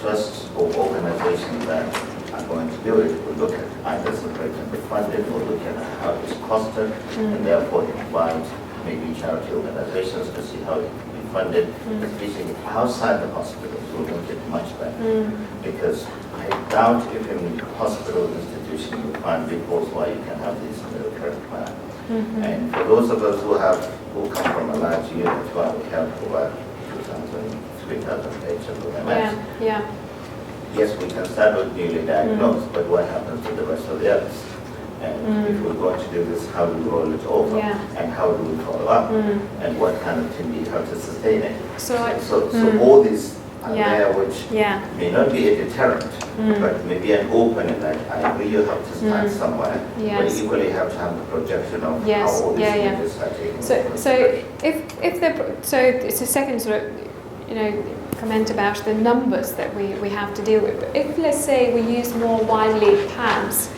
trusts or organizations that are going to do it will look at either separating the funding or look at how it's costed and therefore invite maybe charity organizations to see how it can be funded, especially outside the hospitals will make it much better. Because I doubt if in hospital institution you find loopholes why you can have this in the recurrent plan. And for those of us who come from a large unit who have help over 2,000-3,000 patients with MS, yes, we can start with newly diagnosed, but what happens to the rest of the others? And if we're going to do this, how do we roll it over? And how do we follow up? And what kind of team do you have to sustain it? So all these are there which may not be a deterrent, but maybe an opening that I agree you have to start somewhere, but equally have to have the projection of how all these changes are taking place. So it's a second sort of, comment about the numbers that we have to deal with. If, let's say, we use more widely PAMs,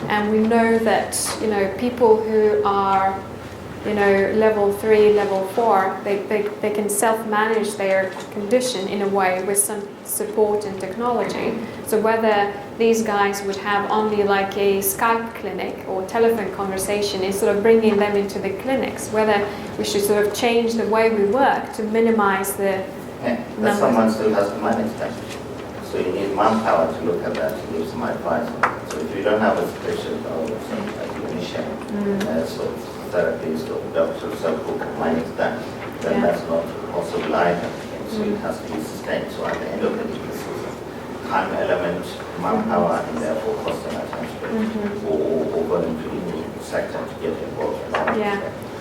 and we know that, people who are, level 3, level 4, they can self-manage their condition in a way with some support and technology. So whether these guys would have only like a Skype clinic or telephone conversation is sort of bringing them into the clinics, whether we should sort of change the way we work to minimize the But someone still has to manage that. So you need manpower to look at that, to give some advice. So if you don't have a specialist or some clinician, so therapist or doctor who can manage that, then that's not possible either. So it has to be sustained. So at the end of the day, this is a time element, manpower, and therefore cost and attention, or going to the sector to get involved.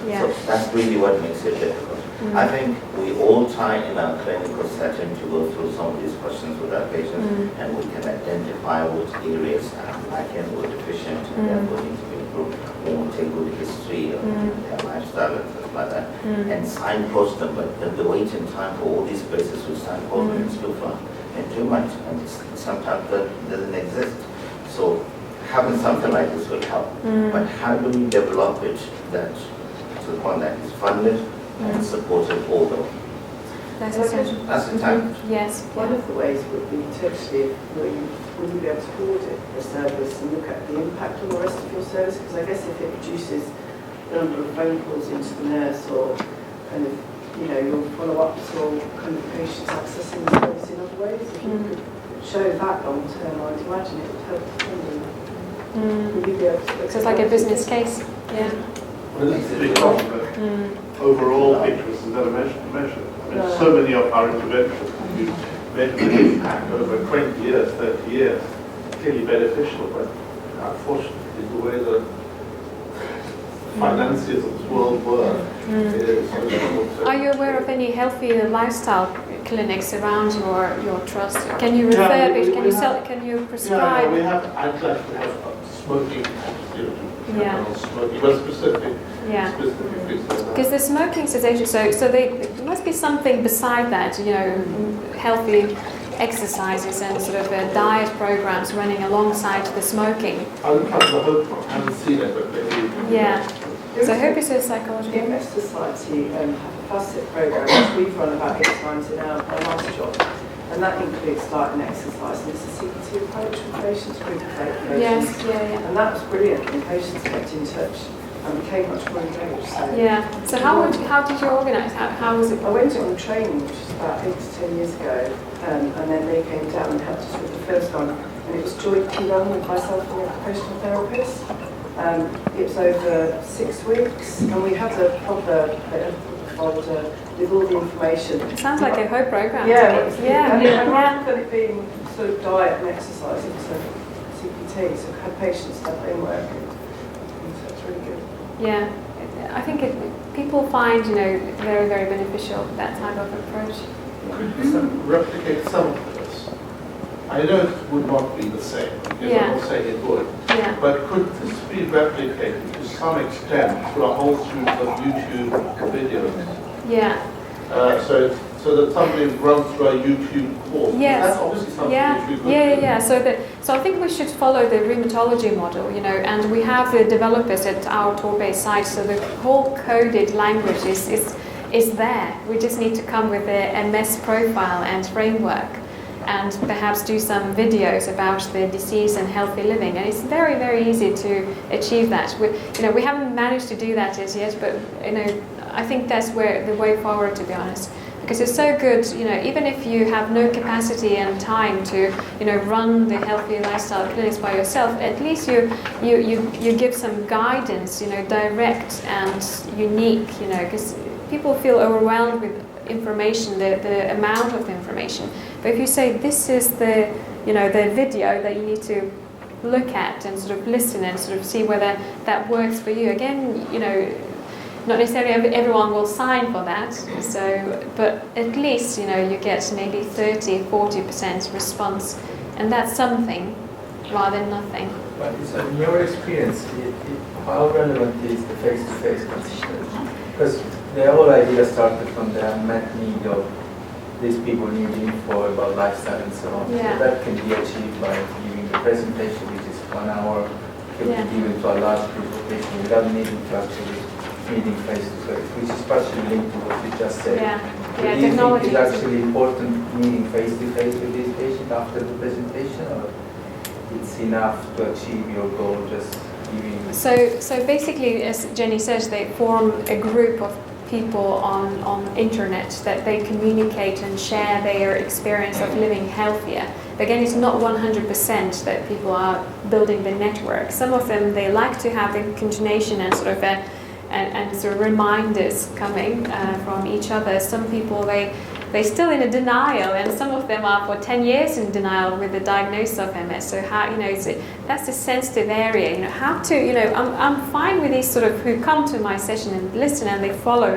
So that's really what makes it difficult. I think we all try in our clinical setting to go through some of these questions with our patients, and we can identify what areas are lacking or deficient, and therefore need to be improved. When we take good history of their lifestyle and stuff like that, and signpost them, but the waiting time for all these places to signpost them is too far and too much, and sometimes that doesn't exist. So having something like this will help. But how do we develop it that to the point that is funded and supported all the That's essential. That's the time. Yes. One of the ways would be to actually, would you be able to audit the service and look at the impact on the rest of your service? Because I guess if it reduces the number of phone calls into the nurse, or kind of, you know, your follow-ups, or kind of patients accessing the service in other ways, if you could show that long term, I'd imagine it would help the funding. Would you be able to look So it's like a business case. Yeah. Well, this is a big problem, but overall picture is never measured. I mean, so many of our interventions, you measure the impact over 20 years, 30 years, clearly beneficial, but unfortunately the way the finances of this world work is so difficult to... Are you aware of any healthy lifestyle clinics around your trust? Can you refurbish? Can you sell? Can you prescribe? Yeah, we have. I'd like to have smoking, smoking, but specific. Because the smoking cessation, so there must be something beside that, you know, healthy exercises and sort of diet programs running alongside the smoking. I haven't seen it, but maybe. Yeah. So I hope it's a psychology. The MS Society have a facet program which we've run about 8 times in our last job, and that includes diet and exercise, and it's a CBT approach with patients, group of 8 patients. Yes, yeah. And that was brilliant, and patients kept in touch and became much more engaged. So. Yeah. So how did you organise? How was it? I went on training, which was about 8 to 10 years ago, and then they came down and helped us with the first one, and it was jointly run with myself and the occupational therapist. It was over 6 weeks, and we had a proper folder with all the information. It sounds like a whole program. And rather than it being sort of diet and exercise, it was a CPT, so had patients have homework, and so it's really good. Yeah, I think people find, you know, very, very beneficial that type of approach. Could you replicate some of this? I know it would not be the same, because I'm not saying it would. Yeah. But could this be replicated to some extent through a whole suite of YouTube videos? Yeah. So that somebody runs through a YouTube course. Yes. That's obviously something which we could do. So I think we should follow the rheumatology model, you know, and we have the developers at our Torbay site, so the whole coded language is there. We just need to come with a MS profile and framework, and perhaps do some videos about the disease and healthy living. And it's very, very easy to achieve that. We haven't managed to do that as yet, but you know, I think that's where the way forward, to be honest. Because it's so good, you know, even if you have no capacity and time to, you know, run the healthy lifestyle clinics by yourself, at least you give some guidance, you know, direct and unique, you know, because people feel overwhelmed with information, the amount of information. But if you say this is the video that you need to look at and sort of listen and sort of see whether that works for you, again, you know, not necessarily everyone will sign for that, so, but at least, you know, you get maybe 30-40% response, and that's something rather than nothing. But in your experience, how relevant is the face-to-face consultation? Because the whole idea started from the unmet need of these people need info about lifestyle and so on. Yeah. So that can be achieved by giving the presentation, which is 1 hour, can be given to a large group of patients without needing to actually meeting face-to-face, which is partially linked to what you just said. Do you think it's actually important meeting face-to-face with this patient after the presentation, or it's enough to achieve your goal just giving? So basically, as Jenny says, they form a group of people on internet that they communicate and share their experience of living healthier. But again, it's not 100% that people are building the network. Some of them, they like to have the continuation and sort of and sort of reminders coming from each other. Some people, they're still in a denial, and some of them are for 10 years in denial with the diagnosis of MS. So how, you know, that's a sensitive area. You know, how to, you know, I'm fine with these sort of who come to my session and listen and they follow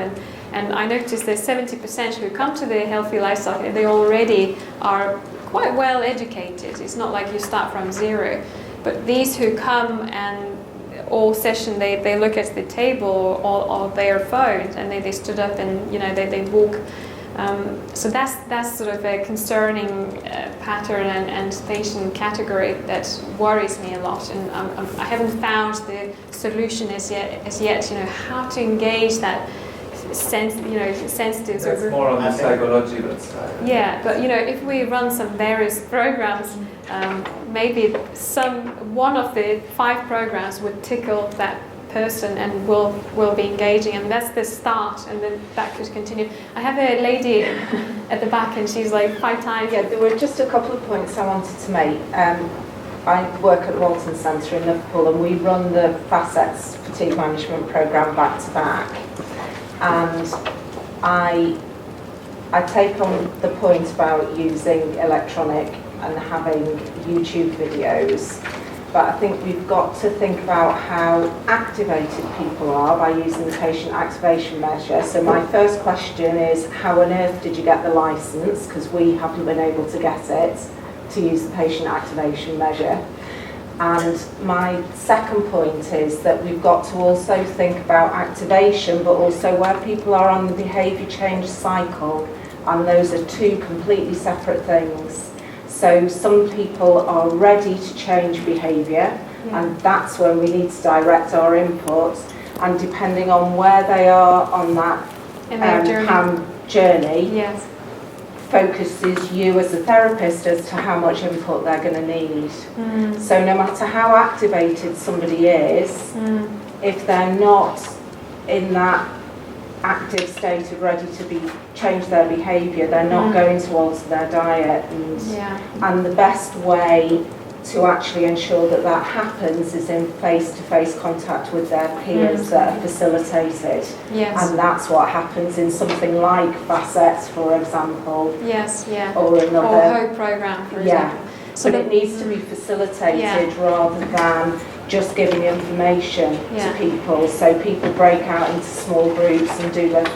And I noticed there's 70% who come to the healthy lifestyle and they already are quite well educated. It's not like you start from zero. But these who come and all session they look at the table or their phones and they stood up and they walk. So that's sort of a concerning pattern and patient category that worries me a lot, and I haven't found the solution as yet. How to engage that sensitive. That's more on the psychological side. Yeah, but if we run some various programs, maybe one of the 5 programs would tickle that person and will be engaging, and that's the start, and then that could continue. I have a lady at the back and she's like 5 times. Yeah, there were just a couple of points I wanted to make. I work at Walton Centre in Liverpool and we run the Facets fatigue management programme back to back, and I take on the point about using electronic and having YouTube videos. But I think we've got to think about how activated people are by using the patient activation measure. So my first question is, how on earth did you get the licence? Because we haven't been able to get it to use the patient activation measure. And my second point is that we've got to also think about activation, but also where people are on the behaviour change cycle. And those are 2 completely separate things. So some people are ready to change behaviour, and that's when we need to direct our input. And depending on where they are on that journey, yes, focuses you as a therapist as to how much input they're going to need. So no matter how activated somebody is, if they're not in that active state of ready to change their behaviour, they're not going to alter their diet, and the best way to actually ensure that that happens is in face-to-face contact with their peers that are facilitated. Yes. And that's what happens in something like Facets, for example. Yes, yeah. Or another. Or HOPE program, for example. So but it needs to be facilitated rather than just giving information to people. So people break out into small groups and do their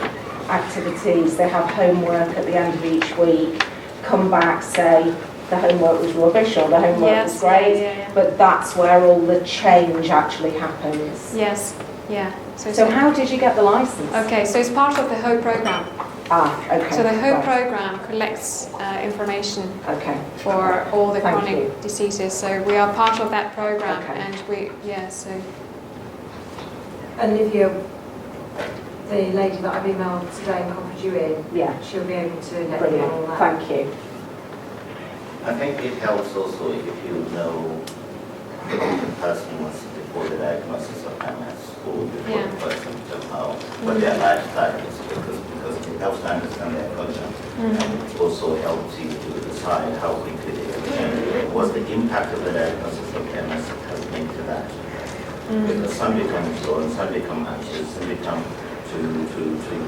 activities. They have homework at the end of each week, come back, say the homework was rubbish or the homework was great, but that's where all the change actually happens. Yes, yeah. So how did you get the licence? Okay, so it's part of the HOPE program. Okay. So the HOPE program collects information for all the chronic diseases. So we are part of that program, and so. And Olivia, the lady that I've emailed today and copied you in, she'll be able to let you know all that. Thank you. I think it helps also if you know the person was before the diagnosis of MS or before the person somehow what their lifestyle is, because it helps to understand their culture, and it also helps you to decide how quickly they can change. What's the impact of the diagnosis of MS has made to that? Because some become slow and some become anxious, some become to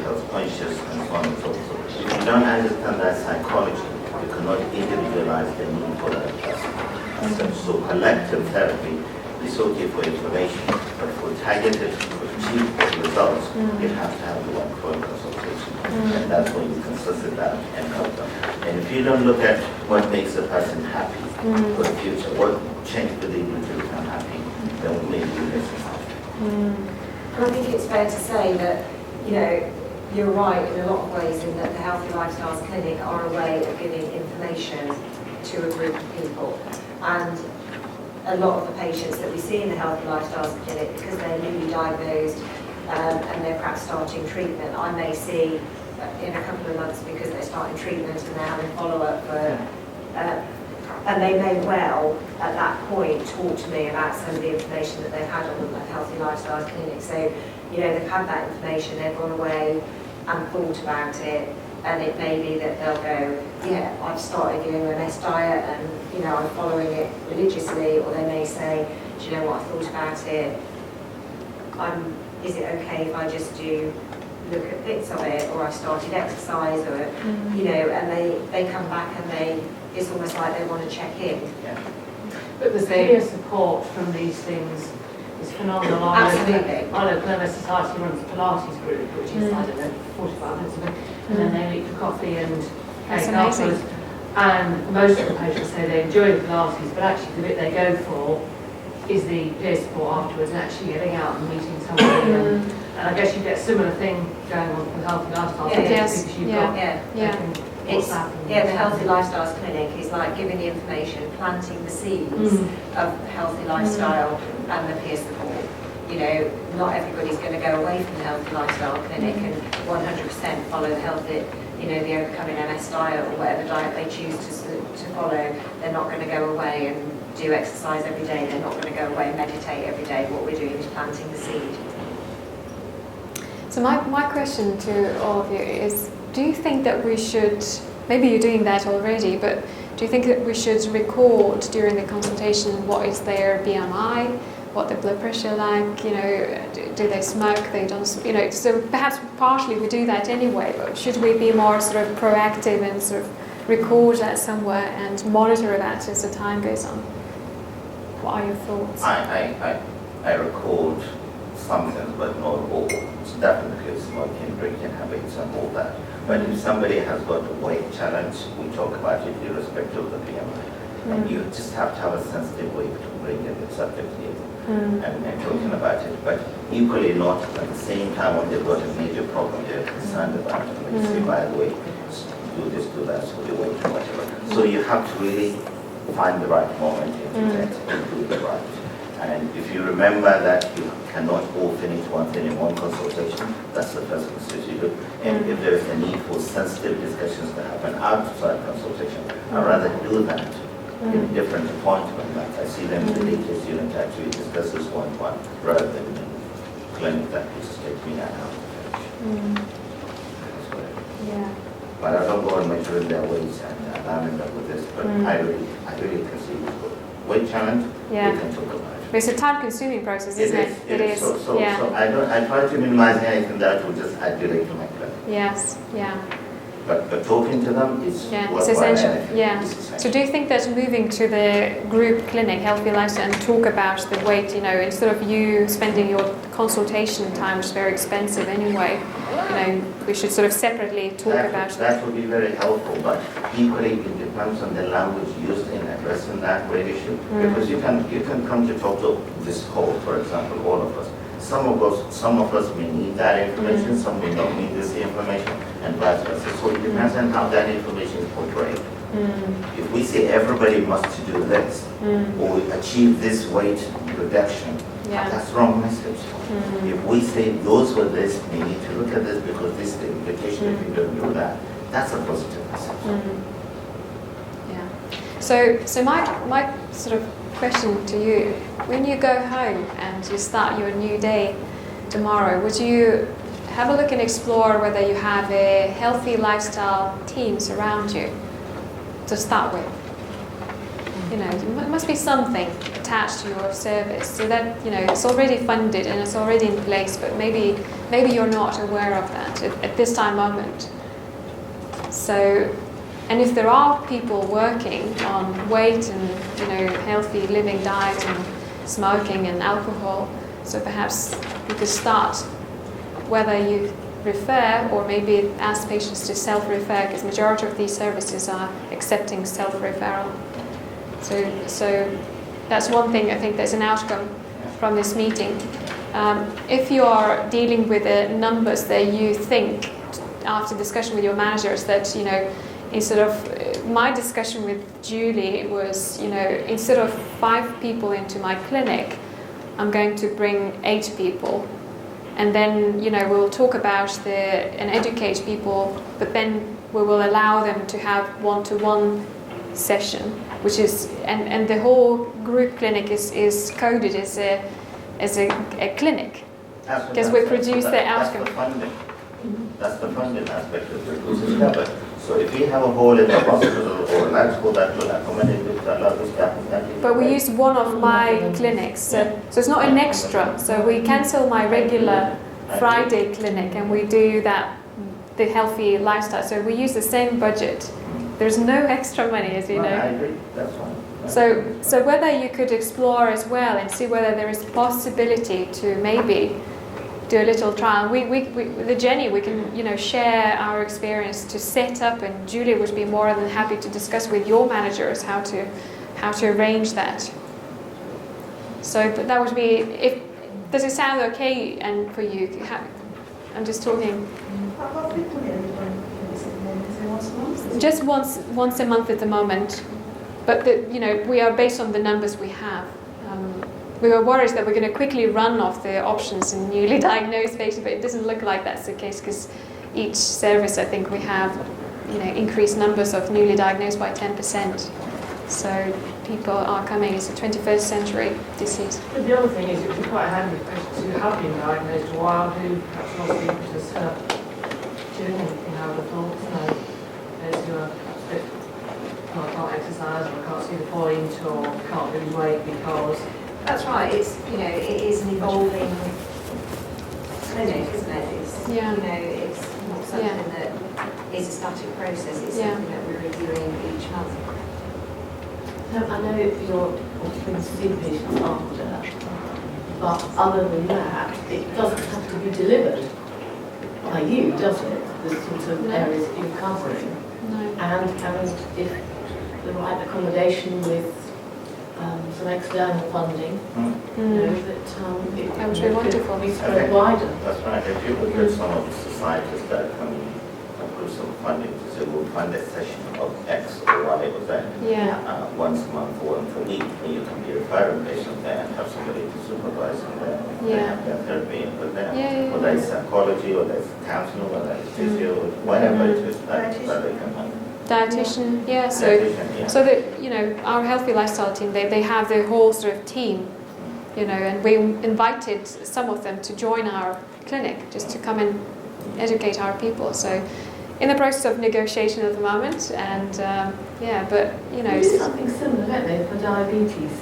health conscious and so on and so forth. If you don't understand that psychology, you cannot individualize the need for that person. So collective therapy is okay for information, but for targeted, for achieve results, you have to have the one-to-one consultation. And that's when you can suss it out and help them. And if you don't look at what makes a person happy for the future, what change will they do to become happy, then maybe you miss something. And I think it's fair to say that, you're right in a lot of ways in that the Healthy Lifestyles Clinic are a way of giving information to a group of people. And a lot of the patients that we see in the Healthy Lifestyles Clinic, because they're newly diagnosed and they're perhaps starting treatment, I may see in a couple of months because they're starting treatment and they're having follow-up for and they may well, at that point, talk to me about some of the information that they've had on the Healthy Lifestyles Clinic. So, they've had that information, they've gone away and thought about it, and it may be that they'll go, I've started doing an MS diet and, I'm following it religiously, or they may say, do you know what, I thought about it, is it okay if I just look at bits of it, or I started exercise, or, and they come back and it's almost like they want to check in. But there's clear support from these things is phenomenal. Absolutely. Our local MS Society runs a Pilates group, which is, I don't know, 45 minutes of it, and then they meet for coffee and That's cake amazing. afterwards. And most of the patients say they enjoy the Pilates, but actually the bit they go for is the peer support afterwards and actually getting out and meeting somebody. And I guess you get a similar thing going on with healthy lifestyle. Yeah, yes. Because you've Yeah. got Yeah. It's, WhatsApp and the Healthy Lifestyles Clinic is like giving the information, planting the seeds of healthy lifestyle and the peer support. You know, not everybody's going to go away from the Healthy Lifestyle Clinic and 100% follow the healthy, you know, the Overcoming MS diet or whatever diet they choose to follow. They're not going to go away and do exercise every day. They're not going to go away and meditate every day. What we're doing is planting the seed. So my question to all of you is, do you think that we should, maybe you're doing that already, but do you think that we should record during the consultation what is their BMI, what their blood pressure like, you know, do they smoke, they don't, you know, so perhaps partially we do that anyway, but should we be more sort of proactive and sort of record that somewhere and monitor that as the time goes on? What are your thoughts? I record something, but not all. It's definitely smoking, drinking habits and all that. But if somebody has got a weight challenge, we talk about it irrespective of the BMI. And you just have to have a sensitive way to bring in the subject here and talking about it. But equally not at the same time when they've got a major problem they're concerned about it. Like say, by the way, do this, do that, so they weight or whatever. So you have to really find the right moment into that and do it right. And if you remember that you cannot all finish one thing in one consultation, that's the first thing you do. And if there is a need for sensitive discussions to happen outside consultation, I'd rather do that in different appointments. Like I see them in the latest unit actually discuss this one-on-one rather than in clinic that will just take me an hour to finish. Yeah. But I don't go and measure their weights and alarming them with this, but I really can see weight challenge, we can talk about it. But it's a time-consuming process, isn't it? It is. So I try to minimize anything that would just add delay to my clinic. Yes, yeah. But talking to them is it's essential. Yeah. So do you think that moving to the group clinic, Healthy Lifestyle, and talk about the weight, you know, instead of you spending your consultation time, which is very expensive anyway, you know, we should sort of separately talk about it. That would be very helpful, but equally it depends on the language used in addressing that weight issue. Because you can come to talk to this call, for example, all of us. Some of us may need that information, some may not need this information, and vice versa. So it depends on how that information is portrayed. If we say everybody must do this, or achieve this weight reduction, that's the wrong message. If we say those with this, we need to look at this because this is the implication if you don't do that, that's a positive message. Yeah. So my sort of question to you, when you go home and you start your new day tomorrow, would you have a look and explore whether you have a healthy lifestyle teams around you to start with? You know, there must be something attached to your service so that, you know, it's already funded and it's already in place, but maybe you're not aware of that at this moment. So, and if there are people working on weight and, you know, healthy living diet and smoking and alcohol, so perhaps you could start whether you refer or maybe ask patients to self-refer, because majority of these services are accepting self-referral. So that's one thing I think there's an outcome from this meeting. If you are dealing with the numbers that you think after discussion with your managers that, you know, instead of my discussion with Julie was, you know, instead of 5 people into my clinic, I'm going to bring 8 people. And then, you know, we'll talk about and educate people, but then we will allow them to have one-to-one session, which is, and the whole group clinic is coded as a clinic, because we produce the outcome. That's the funding aspect of it. So if we have a hole in the hospital or an actual that will accommodate with a lot of staff, but we use one of my clinics, so it's not an extra. So we cancel my regular Friday clinic and we do the healthy lifestyle. So we use the same budget. There's no extra money, as you know. I agree. That's fine. So whether you could explore as well and see whether there is possibility to maybe do a little trial. We with Jenny, we can share our experience to set up, and Julie would be more than happy to discuss with your managers how to arrange that. So that would be. Does it sound okay and for you? I'm just talking. How frequently are you going to visit them? Is it once a month? Just once a month at the moment, but we are based on the numbers we have. We were worried that we're going to quickly run off the options in newly diagnosed patients, but it doesn't look like that's the case because each service, I think, we have increased numbers of newly diagnosed by 10%. So people are coming. It's a 21st century disease. But the other thing is, it would be quite handy for patients who have been diagnosed a while, who perhaps lost the impetus for doing anything, I would have thought. So those who are perhaps a bit, I can't exercise, or I can't see the point, or can't lose weight because. That's right. It's it is an evolving clinic, isn't it? It's it's not something that is a static process. It's something that we're reviewing each month. I know you're often seeing patients after, but other than that, it doesn't have to be delivered by you, does it? The sort of areas that you're covering. No. And if the right accommodation with some external funding, that would be wonderful. Be spread wider. That's right. If you look at some of the societies that come with some funding to say we'll fund a session of X or Y or Z once a month or once a week, and you can be referring patient there and have somebody to supervise them there. They have their therapy input there. Whether it's psychology, whether it's counseling, whether it's physio, whatever it is that they can have. Dietitian, so that our healthy lifestyle team, they have the whole sort of team, and we invited some of them to join our clinic just to come and educate our people. So in the process of negotiation at the moment, and but We do something similar, don't they, for diabetes?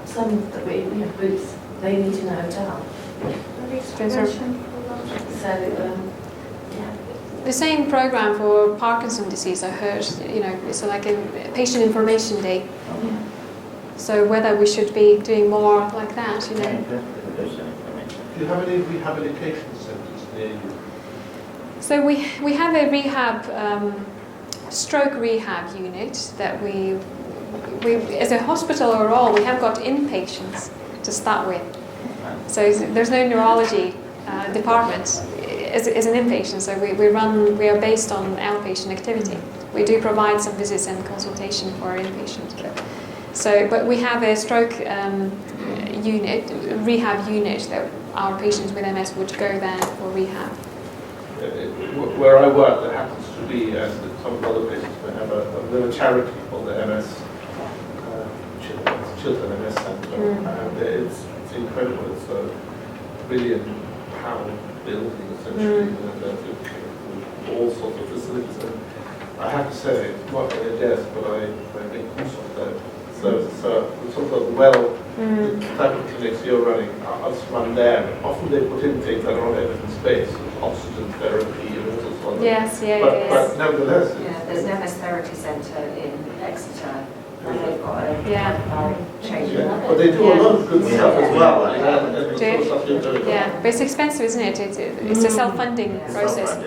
Some that we have groups, they need to know down. The same program for Parkinson's disease, I heard, it's like a patient information day. So whether we should be doing more like that, Do you have any rehabilitation centres near you? So we have a rehab, stroke rehab unit that we as a hospital overall, we have got inpatients to start with. So there's no neurology department. As an inpatient, so we are based on outpatient activity. We do provide some visits and consultation for our inpatients, but we have a stroke unit, rehab unit that our patients with MS would go there for rehab. Where I work, there happens to be, and some other places, we have a charity called the MS Children MS Centre, and it's incredible. It's a £1 billion building. Essentially, with all sorts of facilities. And I have to say, not on a desk, but I make use of that services. So the sort of the type of clinics you're running, I'll just run there. Often they put in things that are on evidence space, oxygen therapy and all sorts of other. But nevertheless, there's an MS therapy centre in Exeter. And they've got a change. But they do a lot of good stuff as well. But it's expensive, isn't it? It's a self-funding process.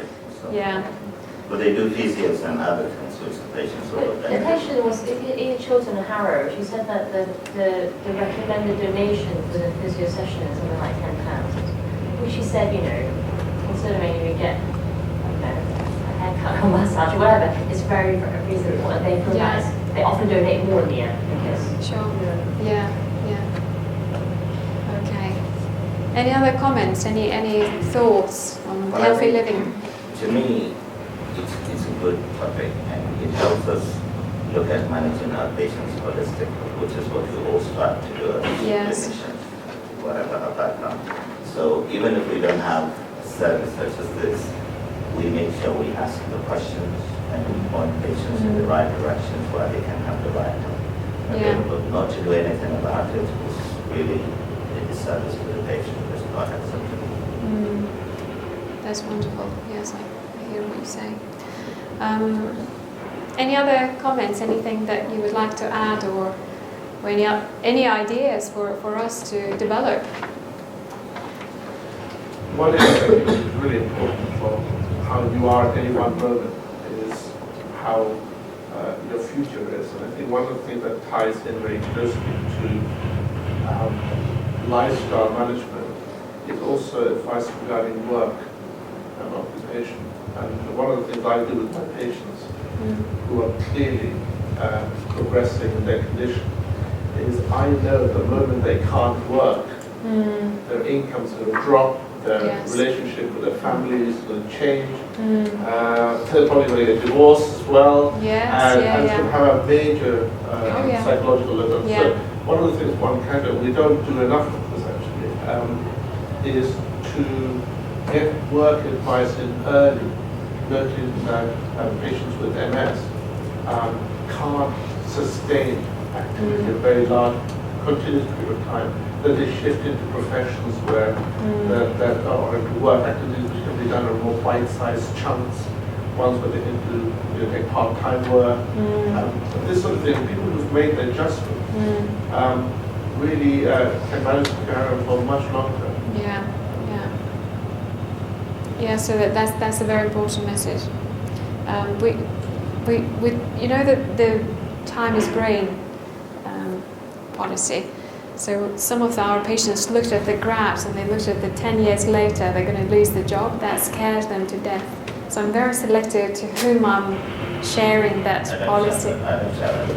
But they do physios and other things with the patients. The patient was Ian Chilton and Harrow. She said that the recommended donation for the physio session is something like £10. Which she said, considering you get, a haircut or massage or whatever, it's very, very reasonable. And they feel that they often donate more in the end because. Sure. Yeah. Okay. Any other comments? Any thoughts on healthy living? To me, it's a good topic, and it helps us look at managing our patients holistically, which is what we all strive to do as clinicians, whatever our background. So even if we don't have a service such as this, we make sure we ask the questions and point patients in the right directions where they can have the right available. Not to do anything about it is really a disservice to the patient. It's not acceptable. That's wonderful. Yes, I hear what you say. Any other comments? Anything that you would like to add, or any ideas for us to develop? One area that is really important for how you are at any one moment is how your future is. And I think one of the things that ties in very closely to lifestyle management is also advice regarding work and occupation. And one of the things I do with my patients who are clearly progressing in their condition is I know the moment they can't work, their income's going to drop, their relationship with their family is going to change, they're probably going to get divorced as well, and it's going to have a major psychological level. So one of the things one can do, we don't do enough of this actually, is to get work advice in early, noting that patients with MS can't sustain activity a very large, continuous period of time, that they shift into professions where that are into work activities which can be done in more bite-sized chunks, ones where they can do take part-time work, this sort of thing. People who've made the adjustment really can manage to carry on for much longer. Yeah, so that's a very important message. We you know that the time is brain policy. So some of our patients looked at the graphs and they looked at the 10 years later they're going to lose the job. That scares them to death. So I'm very selective to whom I'm sharing that policy.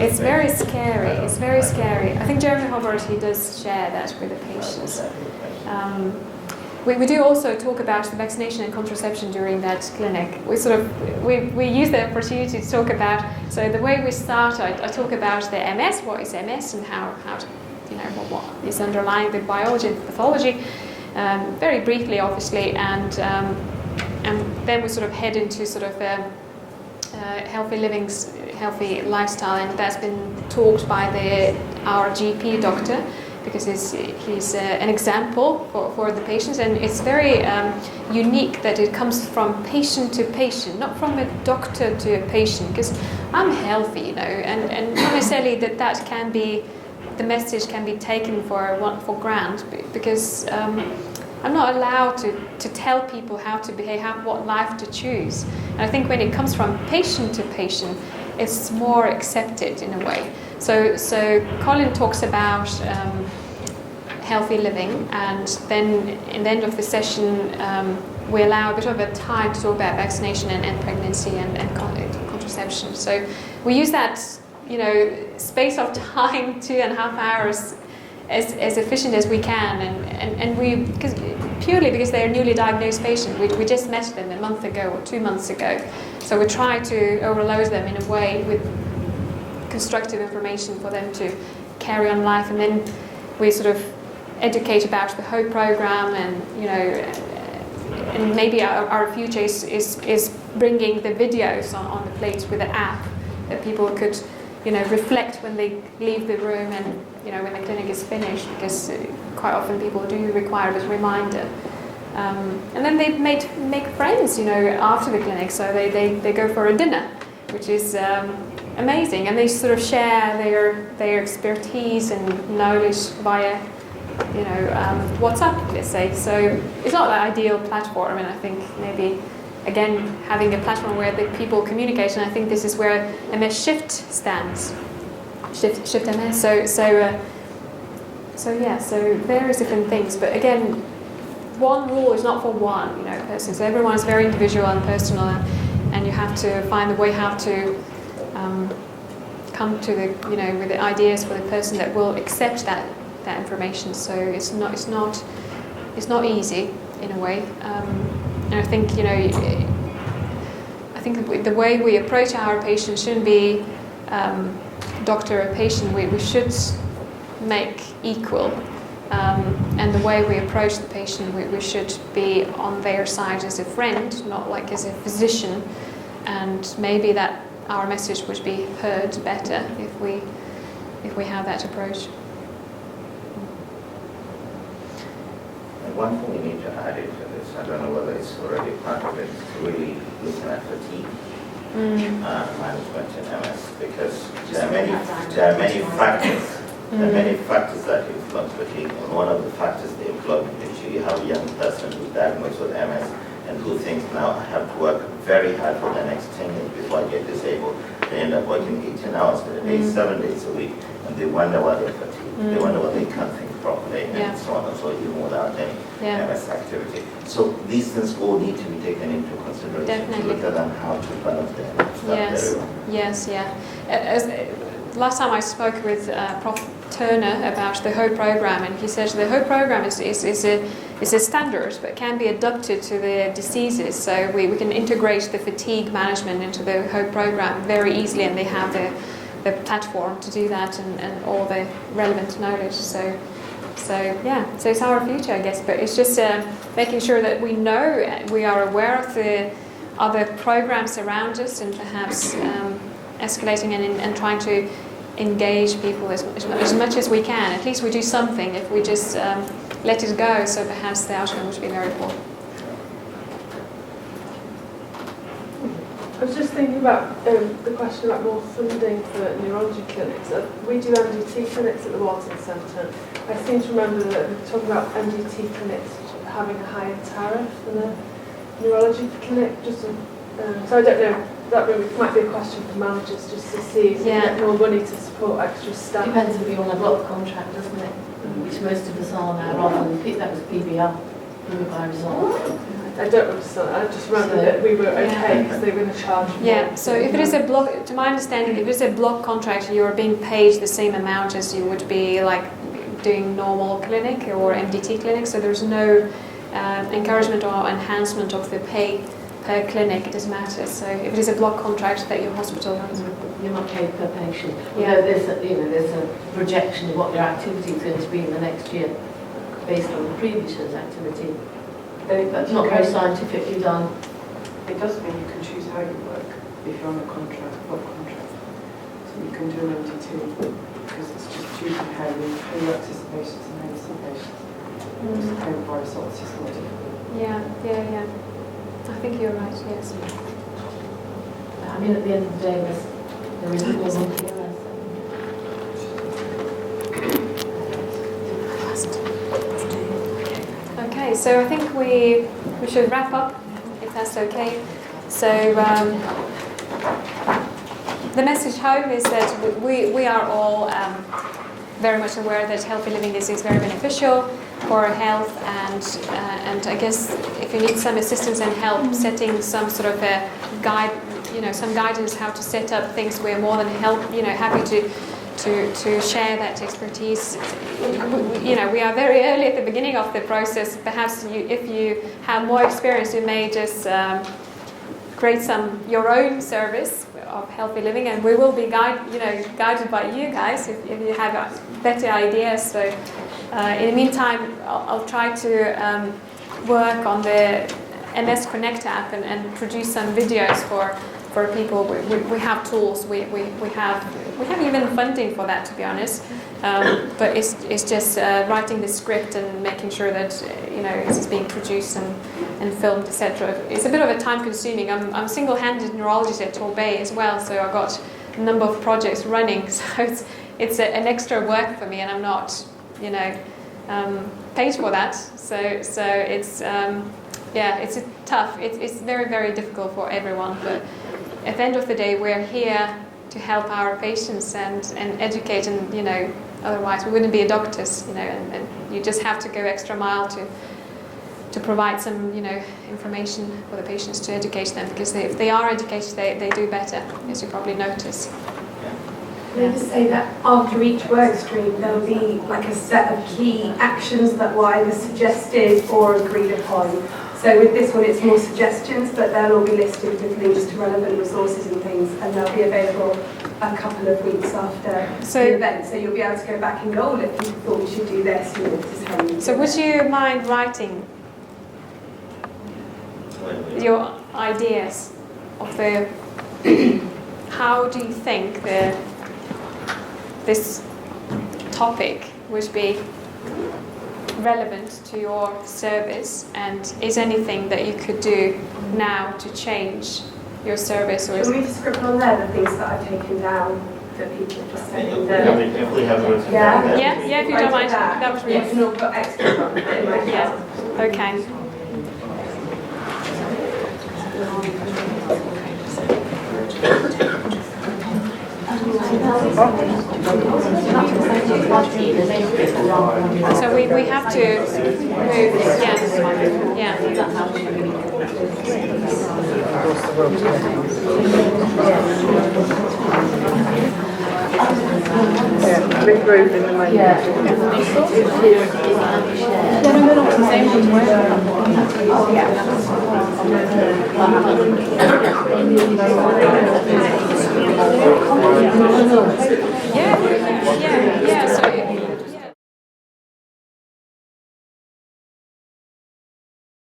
It's very scary. It's very scary. I think Jeremy Hubbard, he does share that with the patients. We do also talk about the vaccination and contraception during that clinic. We use the opportunity to talk about, so the way we start, I talk about the MS, what is MS and how to, what is underlying the biology and pathology, very briefly obviously, and then we sort of head into sort of healthy living, healthy lifestyle, and that's been taught by our GP doctor, because he's an example for the patients, and it's very unique that it comes from patient to patient, not from a doctor to a patient, because I'm healthy, and not necessarily that can be, the message can be taken for granted, because I'm not allowed to tell people how to behave, what life to choose. And I think when it comes from patient to patient, it's more accepted in a way. So Colin talks about healthy living, and then in the end of the session we allow a bit of a time to talk about vaccination and pregnancy and contraception. So we use that space of time, 2.5 hours, as efficient as we can, and we purely because they are newly diagnosed patients. We just met them a month ago or 2 months ago, so we try to overload them in a way with constructive information for them to carry on life, and then we sort of educate about the HOPE program, and maybe our future is bringing the videos on the plates with the app that people could reflect when they leave the room and when the clinic is finished, because quite often people do require a reminder. And then they make friends after the clinic, so they go for a dinner, which is amazing, and they sort of share their expertise and knowledge via WhatsApp, let's say. So it's not the ideal platform, and I think maybe again having a platform where the people communicate, and I think this is where MS Shift stands. Shift MS. So various different things, but again, one rule is not for one person. So everyone is very individual and personal, and you have to find a way how to come to the with the ideas for the person that will accept that information. So it's not easy in a way, and I think the way we approach our patients shouldn't be doctor or patient. We should make equal, and the way we approach the patient, we should be on their side as a friend, not like as a physician, and maybe that our message would be heard better if we have that approach. One thing we need to add into this, I don't know whether it's already part of it, is really looking at fatigue. management in MS, because there are many factors. There are many factors that influence fatigue, and one of the factors they employ, if you have a young person who's diagnosed with MS and who thinks, now I have to work very hard for the next 10 years before I get disabled, they end up working 18 hours a day, 7 days a week, and they wonder why they're fatigued. They wonder why they can't think properly, and so on and so on, even without any MS activity. So these things all need to be taken into consideration to look at them how to balance their MS very well. Yes, last time I spoke with Prof. Turner about the whole program, and he said the whole program is a standard but can be adapted to the diseases, so we can integrate the fatigue management into the whole program very easily, and they have the platform to do that and all the relevant knowledge. So it's our future, I guess, but it's just making sure that we know, we are aware of the other programs around us, and perhaps escalating and trying to engage people as much as we can. At least we do something. If we just let it go, so perhaps the outcome would be very poor. I was just thinking about the question about more funding for neurology clinics. We do MDT clinics at the Walton Centre. I seem to remember that we're talking about MDT clinics having a higher tariff than a neurology clinic. So I don't know. That might be a question for managers, just to see if you get more money to support extra staff. Depends if you're on a block contract, doesn't it? Which most of us are now, rather than that was PBR, Prima by Results. I don't understand. I just remember that we were okay because they were going to charge more. Yeah, so if it is a block, to my understanding, if it's a block contract, you're being paid the same amount as you would be like doing normal clinic or MDT clinic, so there's no encouragement or enhancement of the pay per clinic. It doesn't matter. So if it is a block contract that your hospital runs, you're not paid per patient. Yeah, there's a projection of what your activity is going to be in the next year based on the previous year's activity. But not very scientifically done. It does mean you can choose how you work if you're on a contract, block contract. So you can do an MDT because it's just you comparing who works as patients and who is patients. Just paid by results is not difficult. Yeah. I think you're right, yes. I mean, at the end of the day, there isn't more money. Okay, so I think we should wrap up, if that's okay. So the message home is that we are all very much aware that healthy living is very beneficial for health, and I guess if you need some assistance and help setting some sort of a guide, some guidance how to set up things, we're more than happy to share that expertise. We are very early at the beginning of the process. Perhaps if you have more experience, you may just create your own service of healthy living, and we will be guided by you guys if you have better ideas. So in the meantime, I'll try to work on the MS Connect app and produce some videos for people. We have tools. We have even funding for that, to be honest. But it's just writing the script and making sure that it's being produced and filmed, etc. It's a bit of a time-consuming. I'm single-handed neurologist at Torbay as well, so I've got a number of projects running. So it's an extra work for me, and I'm not paid for that. So it's it's tough. It's very, very difficult for everyone. But at the end of the day, we're here to help our patients and educate, and otherwise we wouldn't be doctors, and you just have to go extra mile to provide some information for the patients, to educate them, because if they are educated, they do better, as you probably notice. Can I just say that after each workstream there'll be like a set of key actions that were either suggested or agreed upon. So with this one it's more suggestions, but they'll all be listed with links to relevant resources and things, and they'll be available a couple of weeks after the event. So you'll be able to go back and go, oh, look, you thought we should do this, this is how you do So would you mind writing your ideas of how do you think this topic would be relevant to your service, and is anything that you could do now to change your service? Or Can we just scribble on there the things that I've taken down that people have just said in the... If we have written Yeah, down, yeah, if you don't mind, that would be... Yeah, and I'll put extras on it in my Yeah, okay. So we have to move, yeah. Regroup in the moment. Yeah. Yeah,